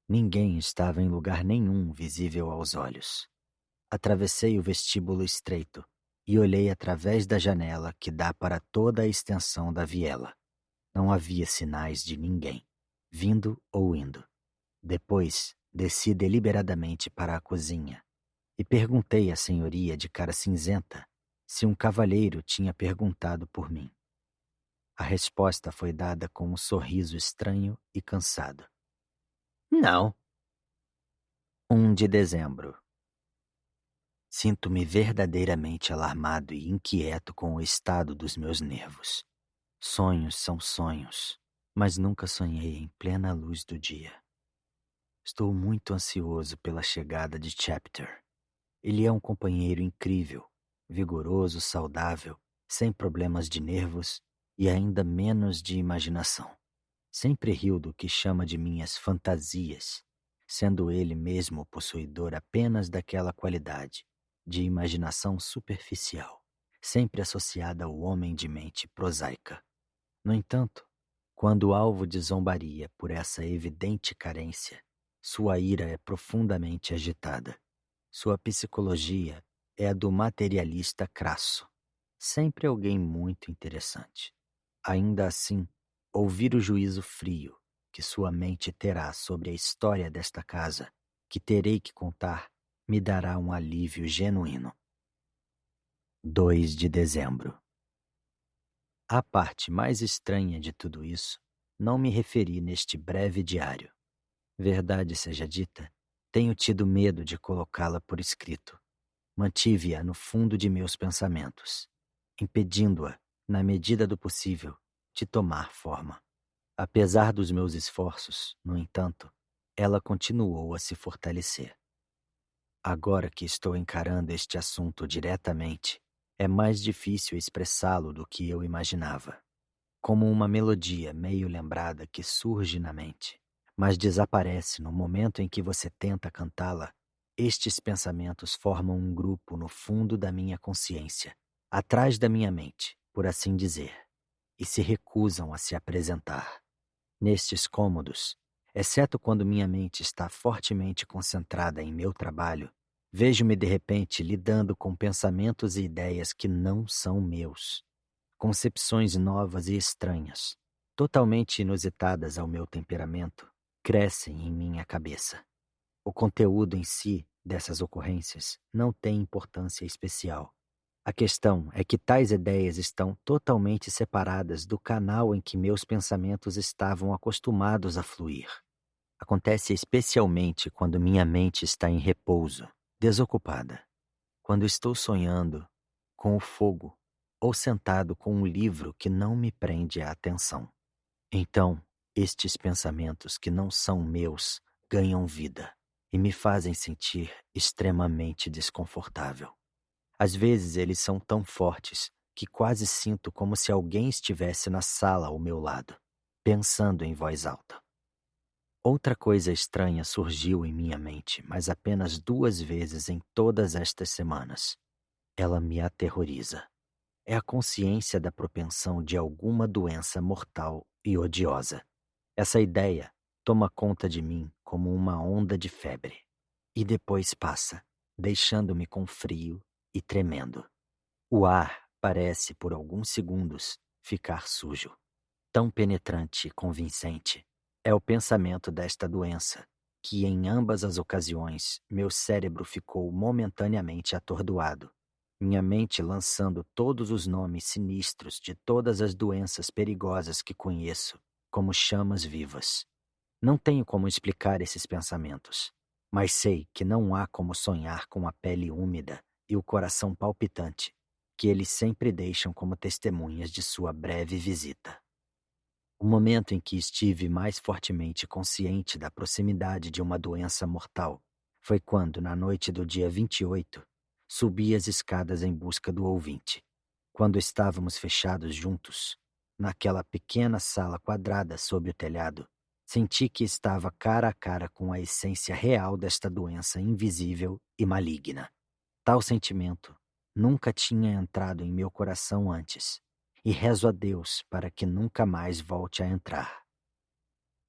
Ninguém estava em lugar nenhum visível aos olhos. Atravessei o vestíbulo estreito e olhei através da janela que dá para toda a extensão da viela. Não havia sinais de ninguém, vindo ou indo. Depois, desci deliberadamente para a cozinha e perguntei à senhoria de cara cinzenta se um cavalheiro tinha perguntado por mim. A resposta foi dada com um sorriso estranho e cansado. Não. 1 de dezembro. Sinto-me verdadeiramente alarmado e inquieto com o estado dos meus nervos. Sonhos são sonhos, mas nunca sonhei em plena luz do dia. Estou muito ansioso pela chegada de Chapter. Ele é um companheiro incrível, vigoroso, saudável, sem problemas de nervos e ainda menos de imaginação. Sempre riu do que chama de minhas fantasias, sendo ele mesmo o possuidor apenas daquela qualidade de imaginação superficial, sempre associada ao homem de mente prosaica. No entanto, quando alvo de zombaria por essa evidente carência, sua ira é profundamente agitada. Sua psicologia é a do materialista crasso, sempre alguém muito interessante. Ainda assim, ouvir o juízo frio que sua mente terá sobre a história desta casa, que terei que contar, me dará um alívio genuíno. 2 de dezembro. A parte mais estranha de tudo isso, não me referi neste breve diário. Verdade seja dita, tenho tido medo de colocá-la por escrito. Mantive-a no fundo de meus pensamentos, impedindo-a, na medida do possível, de tomar forma. Apesar dos meus esforços, no entanto, ela continuou a se fortalecer. Agora que estou encarando este assunto diretamente, é mais difícil expressá-lo do que eu imaginava. Como uma melodia meio lembrada que surge na mente, mas desaparece no momento em que você tenta cantá-la, estes pensamentos formam um grupo no fundo da minha consciência, atrás da minha mente, por assim dizer, e se recusam a se apresentar. Nestes cômodos, exceto quando minha mente está fortemente concentrada em meu trabalho, vejo-me de repente lidando com pensamentos e ideias que não são meus. Concepções novas e estranhas, totalmente inusitadas ao meu temperamento, crescem em minha cabeça. O conteúdo em si dessas ocorrências não tem importância especial. A questão é que tais ideias estão totalmente separadas do canal em que meus pensamentos estavam acostumados a fluir. Acontece especialmente quando minha mente está em repouso, desocupada. Quando estou sonhando com o fogo ou sentado com um livro que não me prende a atenção. Então, estes pensamentos que não são meus ganham vida e me fazem sentir extremamente desconfortável. Às vezes eles são tão fortes que quase sinto como se alguém estivesse na sala ao meu lado, pensando em voz alta. Outra coisa estranha surgiu em minha mente, mas apenas 2 vezes em todas estas semanas. Ela me aterroriza. É a consciência da propensão de alguma doença mortal e odiosa. Essa ideia toma conta de mim como uma onda de febre. E depois passa, deixando-me com frio e tremendo. O ar parece, por alguns segundos, ficar sujo. Tão penetrante e convincente é o pensamento desta doença, que em ambas as ocasiões meu cérebro ficou momentaneamente atordoado. Minha mente lançando todos os nomes sinistros de todas as doenças perigosas que conheço, como chamas vivas. Não tenho como explicar esses pensamentos, mas sei que não há como sonhar com a pele úmida e o coração palpitante, que eles sempre deixam como testemunhas de sua breve visita. O momento em que estive mais fortemente consciente da proximidade de uma doença mortal foi quando, na noite do dia 28, subi as escadas em busca do ouvinte. Quando estávamos fechados juntos, naquela pequena sala quadrada sob o telhado, senti que estava cara a cara com a essência real desta doença invisível e maligna. Tal sentimento nunca tinha entrado em meu coração antes, e rezo a Deus para que nunca mais volte a entrar.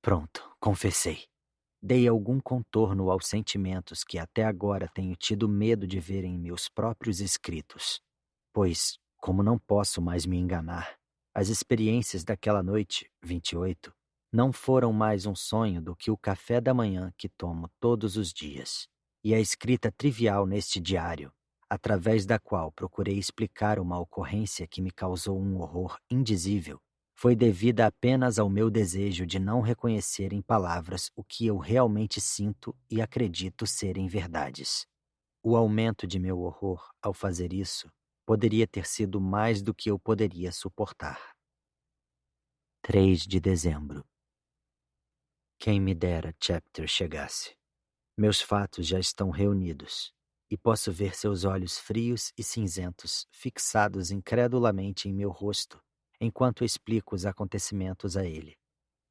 Pronto, confessei. Dei algum contorno aos sentimentos que até agora tenho tido medo de ver em meus próprios escritos. Pois, como não posso mais me enganar, as experiências daquela noite, 28, não foram mais um sonho do que o café da manhã que tomo todos os dias. E a escrita trivial neste diário, através da qual procurei explicar uma ocorrência que me causou um horror indizível, foi devida apenas ao meu desejo de não reconhecer em palavras o que eu realmente sinto e acredito serem verdades. O aumento de meu horror ao fazer isso poderia ter sido mais do que eu poderia suportar. 3 de dezembro. Quem me dera Chapter chegasse. Meus fatos já estão reunidos, e posso ver seus olhos frios e cinzentos fixados incredulamente em meu rosto, enquanto explico os acontecimentos a ele.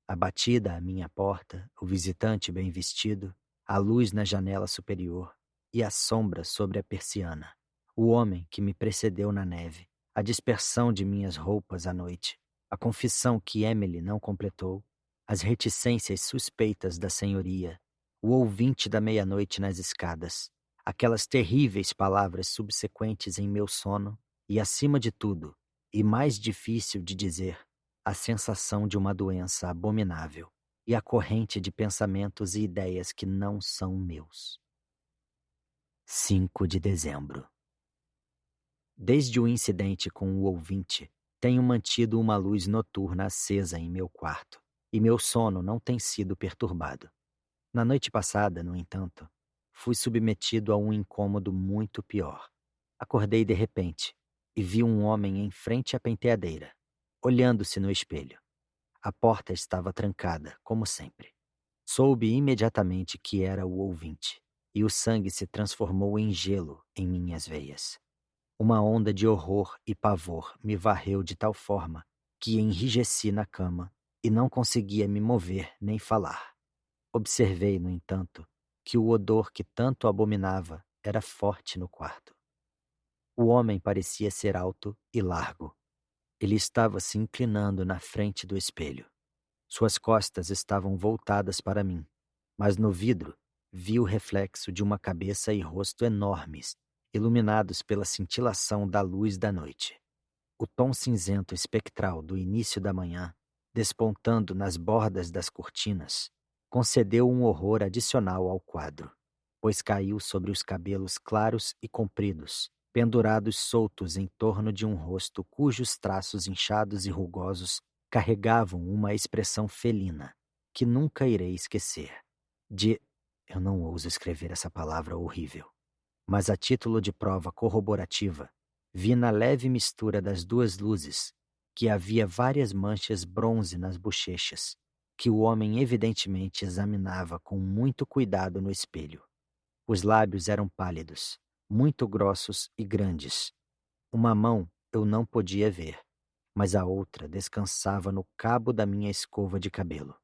A batida à minha porta, o visitante bem vestido, a luz na janela superior e a sombra sobre a persiana. O homem que me precedeu na neve, a dispersão de minhas roupas à noite, a confissão que Emily não completou, as reticências suspeitas da senhoria, o ouvinte da meia-noite nas escadas, aquelas terríveis palavras subsequentes em meu sono e, acima de tudo, e mais difícil de dizer, a sensação de uma doença abominável e a corrente de pensamentos e ideias que não são meus. 5 de dezembro. Desde o incidente com o ouvinte, tenho mantido uma luz noturna acesa em meu quarto, e meu sono não tem sido perturbado. Na noite passada, no entanto, fui submetido a um incômodo muito pior. Acordei de repente e vi um homem em frente à penteadeira, olhando-se no espelho. A porta estava trancada, como sempre. Soube imediatamente que era o ouvinte, e o sangue se transformou em gelo em minhas veias. Uma onda de horror e pavor me varreu de tal forma que enrijeci na cama e não conseguia me mover nem falar. Observei, no entanto, que o odor que tanto abominava era forte no quarto. O homem parecia ser alto e largo. Ele estava se inclinando na frente do espelho. Suas costas estavam voltadas para mim, mas no vidro vi o reflexo de uma cabeça e rosto enormes, iluminados pela cintilação da luz da noite. O tom cinzento espectral do início da manhã, despontando nas bordas das cortinas, concedeu um horror adicional ao quadro, pois caiu sobre os cabelos claros e compridos, pendurados soltos em torno de um rosto cujos traços inchados e rugosos carregavam uma expressão felina, que nunca irei esquecer. Eu não ouso escrever essa palavra horrível, mas a título de prova corroborativa, vi na leve mistura das duas luzes que havia várias manchas bronze nas bochechas, que o homem evidentemente examinava com muito cuidado no espelho. Os lábios eram pálidos, muito grossos e grandes. Uma mão eu não podia ver, mas a outra descansava no cabo da minha escova de cabelo.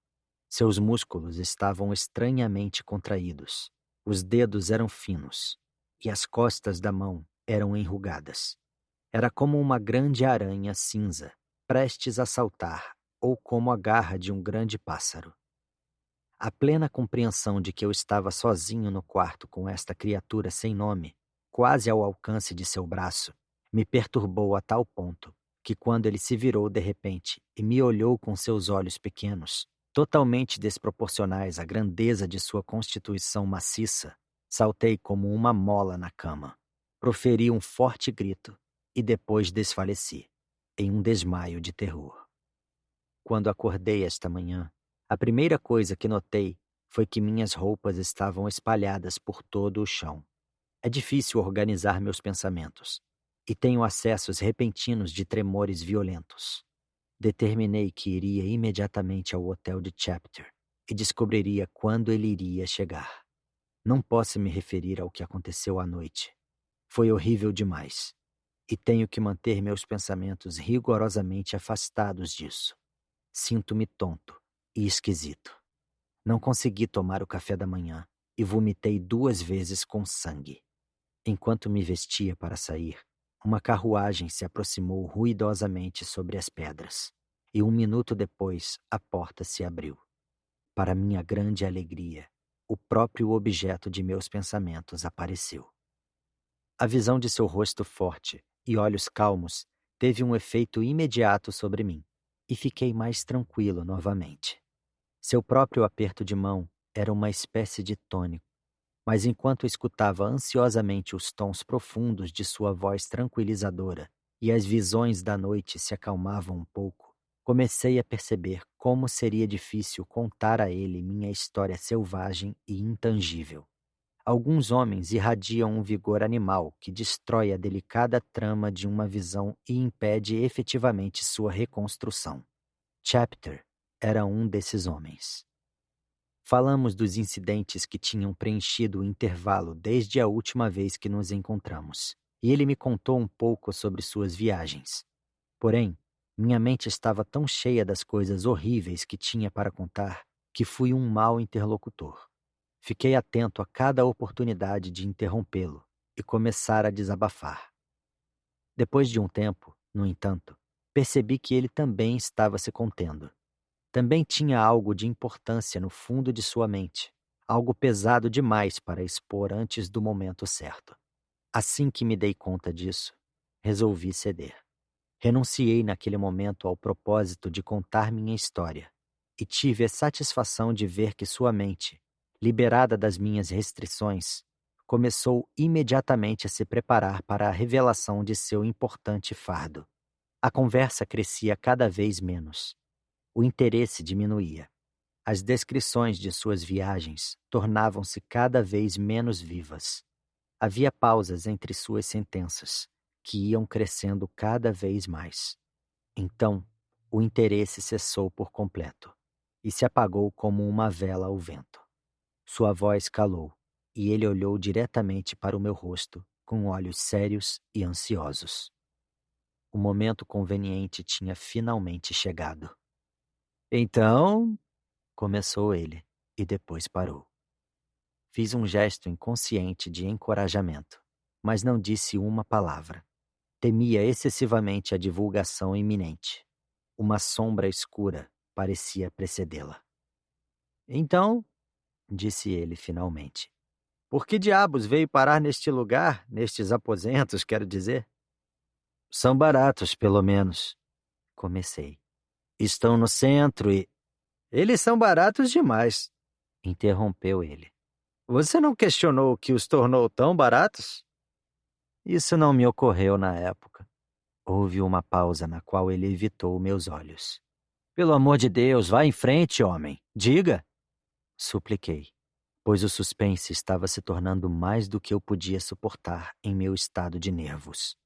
Seus músculos estavam estranhamente contraídos. Os dedos eram finos, e as costas da mão eram enrugadas. Era como uma grande aranha cinza, prestes a saltar, ou como a garra de um grande pássaro. A plena compreensão de que eu estava sozinho no quarto com esta criatura sem nome, quase ao alcance de seu braço, me perturbou a tal ponto que quando ele se virou de repente e me olhou com seus olhos pequenos, totalmente desproporcionais à grandeza de sua constituição maciça, saltei como uma mola na cama. Proferi um forte grito e depois desfaleci, em um desmaio de terror. Quando acordei esta manhã, a primeira coisa que notei foi que minhas roupas estavam espalhadas por todo o chão. É difícil organizar meus pensamentos, e tenho acessos repentinos de tremores violentos. Determinei que iria imediatamente ao hotel de Chapter e descobriria quando ele iria chegar. Não posso me referir ao que aconteceu à noite. Foi horrível demais. e tenho que manter meus pensamentos rigorosamente afastados disso. Sinto-me tonto e esquisito. Não consegui tomar o café da manhã e vomitei 2 vezes com sangue. Enquanto me vestia para sair, uma carruagem se aproximou ruidosamente sobre as pedras, e 1 minuto depois a porta se abriu. Para minha grande alegria, o próprio objeto de meus pensamentos apareceu. A visão de seu rosto forte e olhos calmos teve um efeito imediato sobre mim, e fiquei mais tranquilo novamente. Seu próprio aperto de mão era uma espécie de tônico, mas enquanto escutava ansiosamente os tons profundos de sua voz tranquilizadora e as visões da noite se acalmavam um pouco, comecei a perceber como seria difícil contar a ele minha história selvagem e intangível. Alguns homens irradiam um vigor animal que destrói a delicada trama de uma visão e impede efetivamente sua reconstrução. Chapter era um desses homens. Falamos dos incidentes que tinham preenchido o intervalo desde a última vez que nos encontramos, e ele me contou um pouco sobre suas viagens. Porém, minha mente estava tão cheia das coisas horríveis que tinha para contar que fui um mau interlocutor. Fiquei atento a cada oportunidade de interrompê-lo e começar a desabafar. Depois de um tempo, no entanto, percebi que ele também estava se contendo. Também tinha algo de importância no fundo de sua mente, algo pesado demais para expor antes do momento certo. Assim que me dei conta disso, resolvi ceder. Renunciei naquele momento ao propósito de contar minha história e tive a satisfação de ver que sua mente, liberada das minhas restrições, começou imediatamente a se preparar para a revelação de seu importante fardo. A conversa crescia cada vez menos. O interesse diminuía. As descrições de suas viagens tornavam-se cada vez menos vivas. Havia pausas entre suas sentenças, que iam crescendo cada vez mais. Então, o interesse cessou por completo e se apagou como uma vela ao vento. Sua voz calou e ele olhou diretamente para o meu rosto com olhos sérios e ansiosos. O momento conveniente tinha finalmente chegado. Então, começou ele e depois parou. Fiz um gesto inconsciente de encorajamento, mas não disse uma palavra. Temia excessivamente a divulgação iminente. Uma sombra escura parecia precedê-la. Então, disse ele finalmente, por que diabos veio parar neste lugar, nestes aposentos, quero dizer? São baratos, pelo menos, comecei. Estão no centro e... Eles são baratos demais, interrompeu ele. Você não questionou o que os tornou tão baratos? Isso não me ocorreu na época. Houve uma pausa na qual ele evitou meus olhos. Pelo amor de Deus, vá em frente, homem. Diga! Supliquei, pois o suspense estava se tornando mais do que eu podia suportar em meu estado de nervos.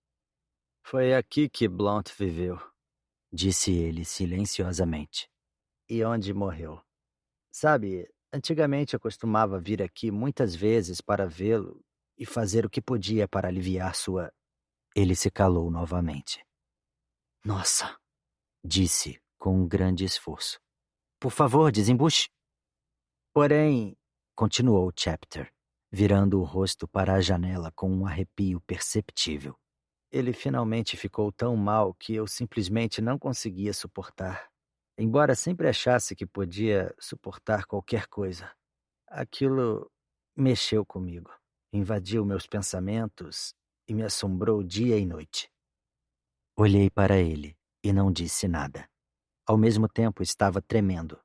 Foi aqui que Blount viveu, disse ele silenciosamente. E onde morreu. Sabe, antigamente eu costumava vir aqui muitas vezes para vê-lo e fazer o que podia para aliviar sua... Ele se calou novamente. Nossa, disse com um grande esforço. Por favor, desembuche. Porém, continuou Chapter, virando o rosto para a janela com um arrepio perceptível. Ele finalmente ficou tão mal que eu simplesmente não conseguia suportar. Embora sempre achasse que podia suportar qualquer coisa, aquilo mexeu comigo, invadiu meus pensamentos e me assombrou dia e noite. Olhei para ele e não disse nada. Ao mesmo tempo estava tremendo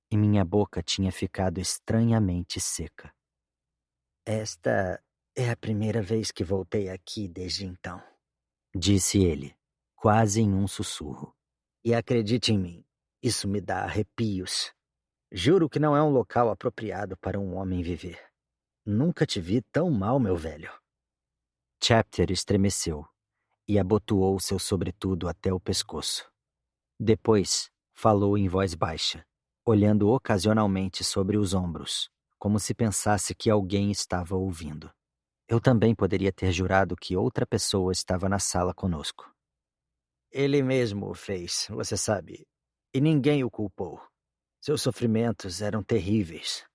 e minha boca tinha ficado estranhamente seca. Esta é a primeira vez que voltei aqui desde então, disse ele, quase em um sussurro. E acredite em mim, isso me dá arrepios. Juro que não é um local apropriado para um homem viver. Nunca te vi tão mal, meu velho. Chapter estremeceu e abotoou seu sobretudo até o pescoço. Depois, falou em voz baixa, olhando ocasionalmente sobre os ombros, como se pensasse que alguém estava ouvindo. Eu também poderia ter jurado que outra pessoa estava na sala conosco. Ele mesmo o fez, você sabe, e ninguém o culpou. Seus sofrimentos eram terríveis.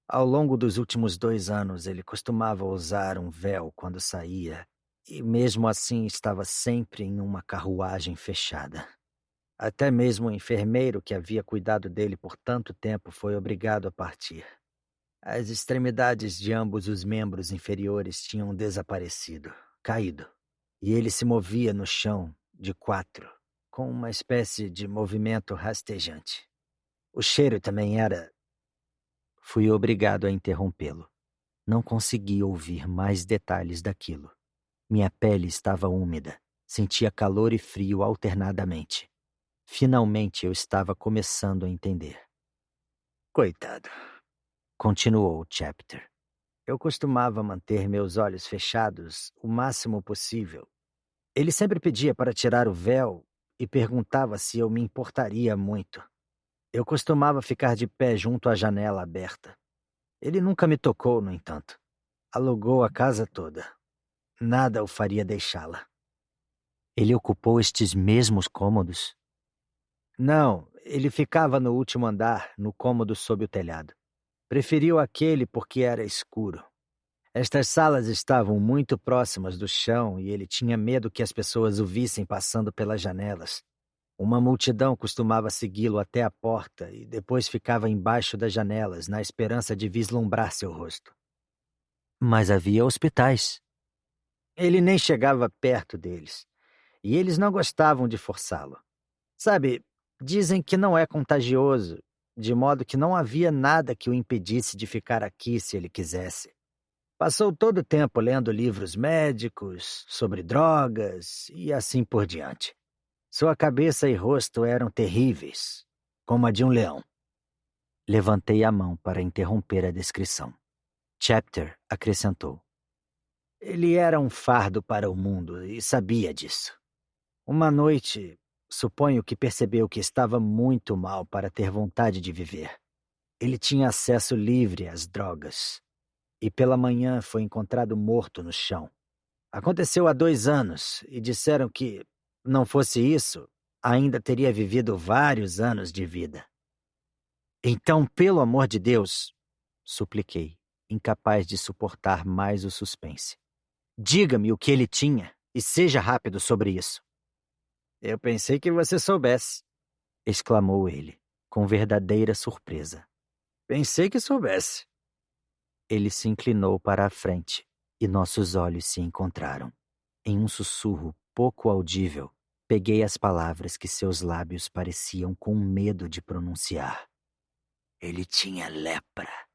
Ao longo dos últimos 2 anos, ele costumava usar um véu quando saía, e mesmo assim estava sempre em uma carruagem fechada. Até mesmo o enfermeiro que havia cuidado dele por tanto tempo foi obrigado a partir. As extremidades de ambos os membros inferiores tinham desaparecido, caído, e ele se movia no chão, de quatro, com uma espécie de movimento rastejante. O cheiro também era... Fui obrigado a interrompê-lo. Não consegui ouvir mais detalhes daquilo. Minha pele estava úmida, sentia calor e frio alternadamente. Finalmente eu estava começando a entender. Coitado, continuou Chapter. Eu costumava manter meus olhos fechados o máximo possível. Ele sempre pedia para tirar o véu e perguntava se eu me importaria muito. Eu costumava ficar de pé junto à janela aberta. Ele nunca me tocou, no entanto. Alugou a casa toda. Nada o faria deixá-la. Ele ocupou estes mesmos cômodos? Não, ele ficava no último andar, no cômodo sob o telhado. Preferiu aquele porque era escuro. Estas salas estavam muito próximas do chão e ele tinha medo que as pessoas o vissem passando pelas janelas. Uma multidão costumava segui-lo até a porta e depois ficava embaixo das janelas, na esperança de vislumbrar seu rosto. Mas havia hospitais. Ele nem chegava perto deles, e eles não gostavam de forçá-lo. Sabe, dizem que não é contagioso, de modo que não havia nada que o impedisse de ficar aqui se ele quisesse. Passou todo o tempo lendo livros médicos, sobre drogas e assim por diante. Sua cabeça e rosto eram terríveis, como a de um leão. Levantei a mão para interromper a descrição. Chapter acrescentou. Ele era um fardo para o mundo e sabia disso. Uma noite, suponho que percebeu que estava muito mal para ter vontade de viver. Ele tinha acesso livre às drogas. E pela manhã foi encontrado morto no chão. Aconteceu há 2 anos e disseram que, não fosse isso, ainda teria vivido vários anos de vida. Então, pelo amor de Deus, supliquei, incapaz de suportar mais o suspense. Diga-me o que ele tinha e seja rápido sobre isso. Eu pensei que você soubesse, exclamou ele, com verdadeira surpresa. Pensei que soubesse. Ele se inclinou para a frente e nossos olhos se encontraram. Em um sussurro pouco audível, peguei as palavras que seus lábios pareciam com medo de pronunciar. Ele tinha lepra.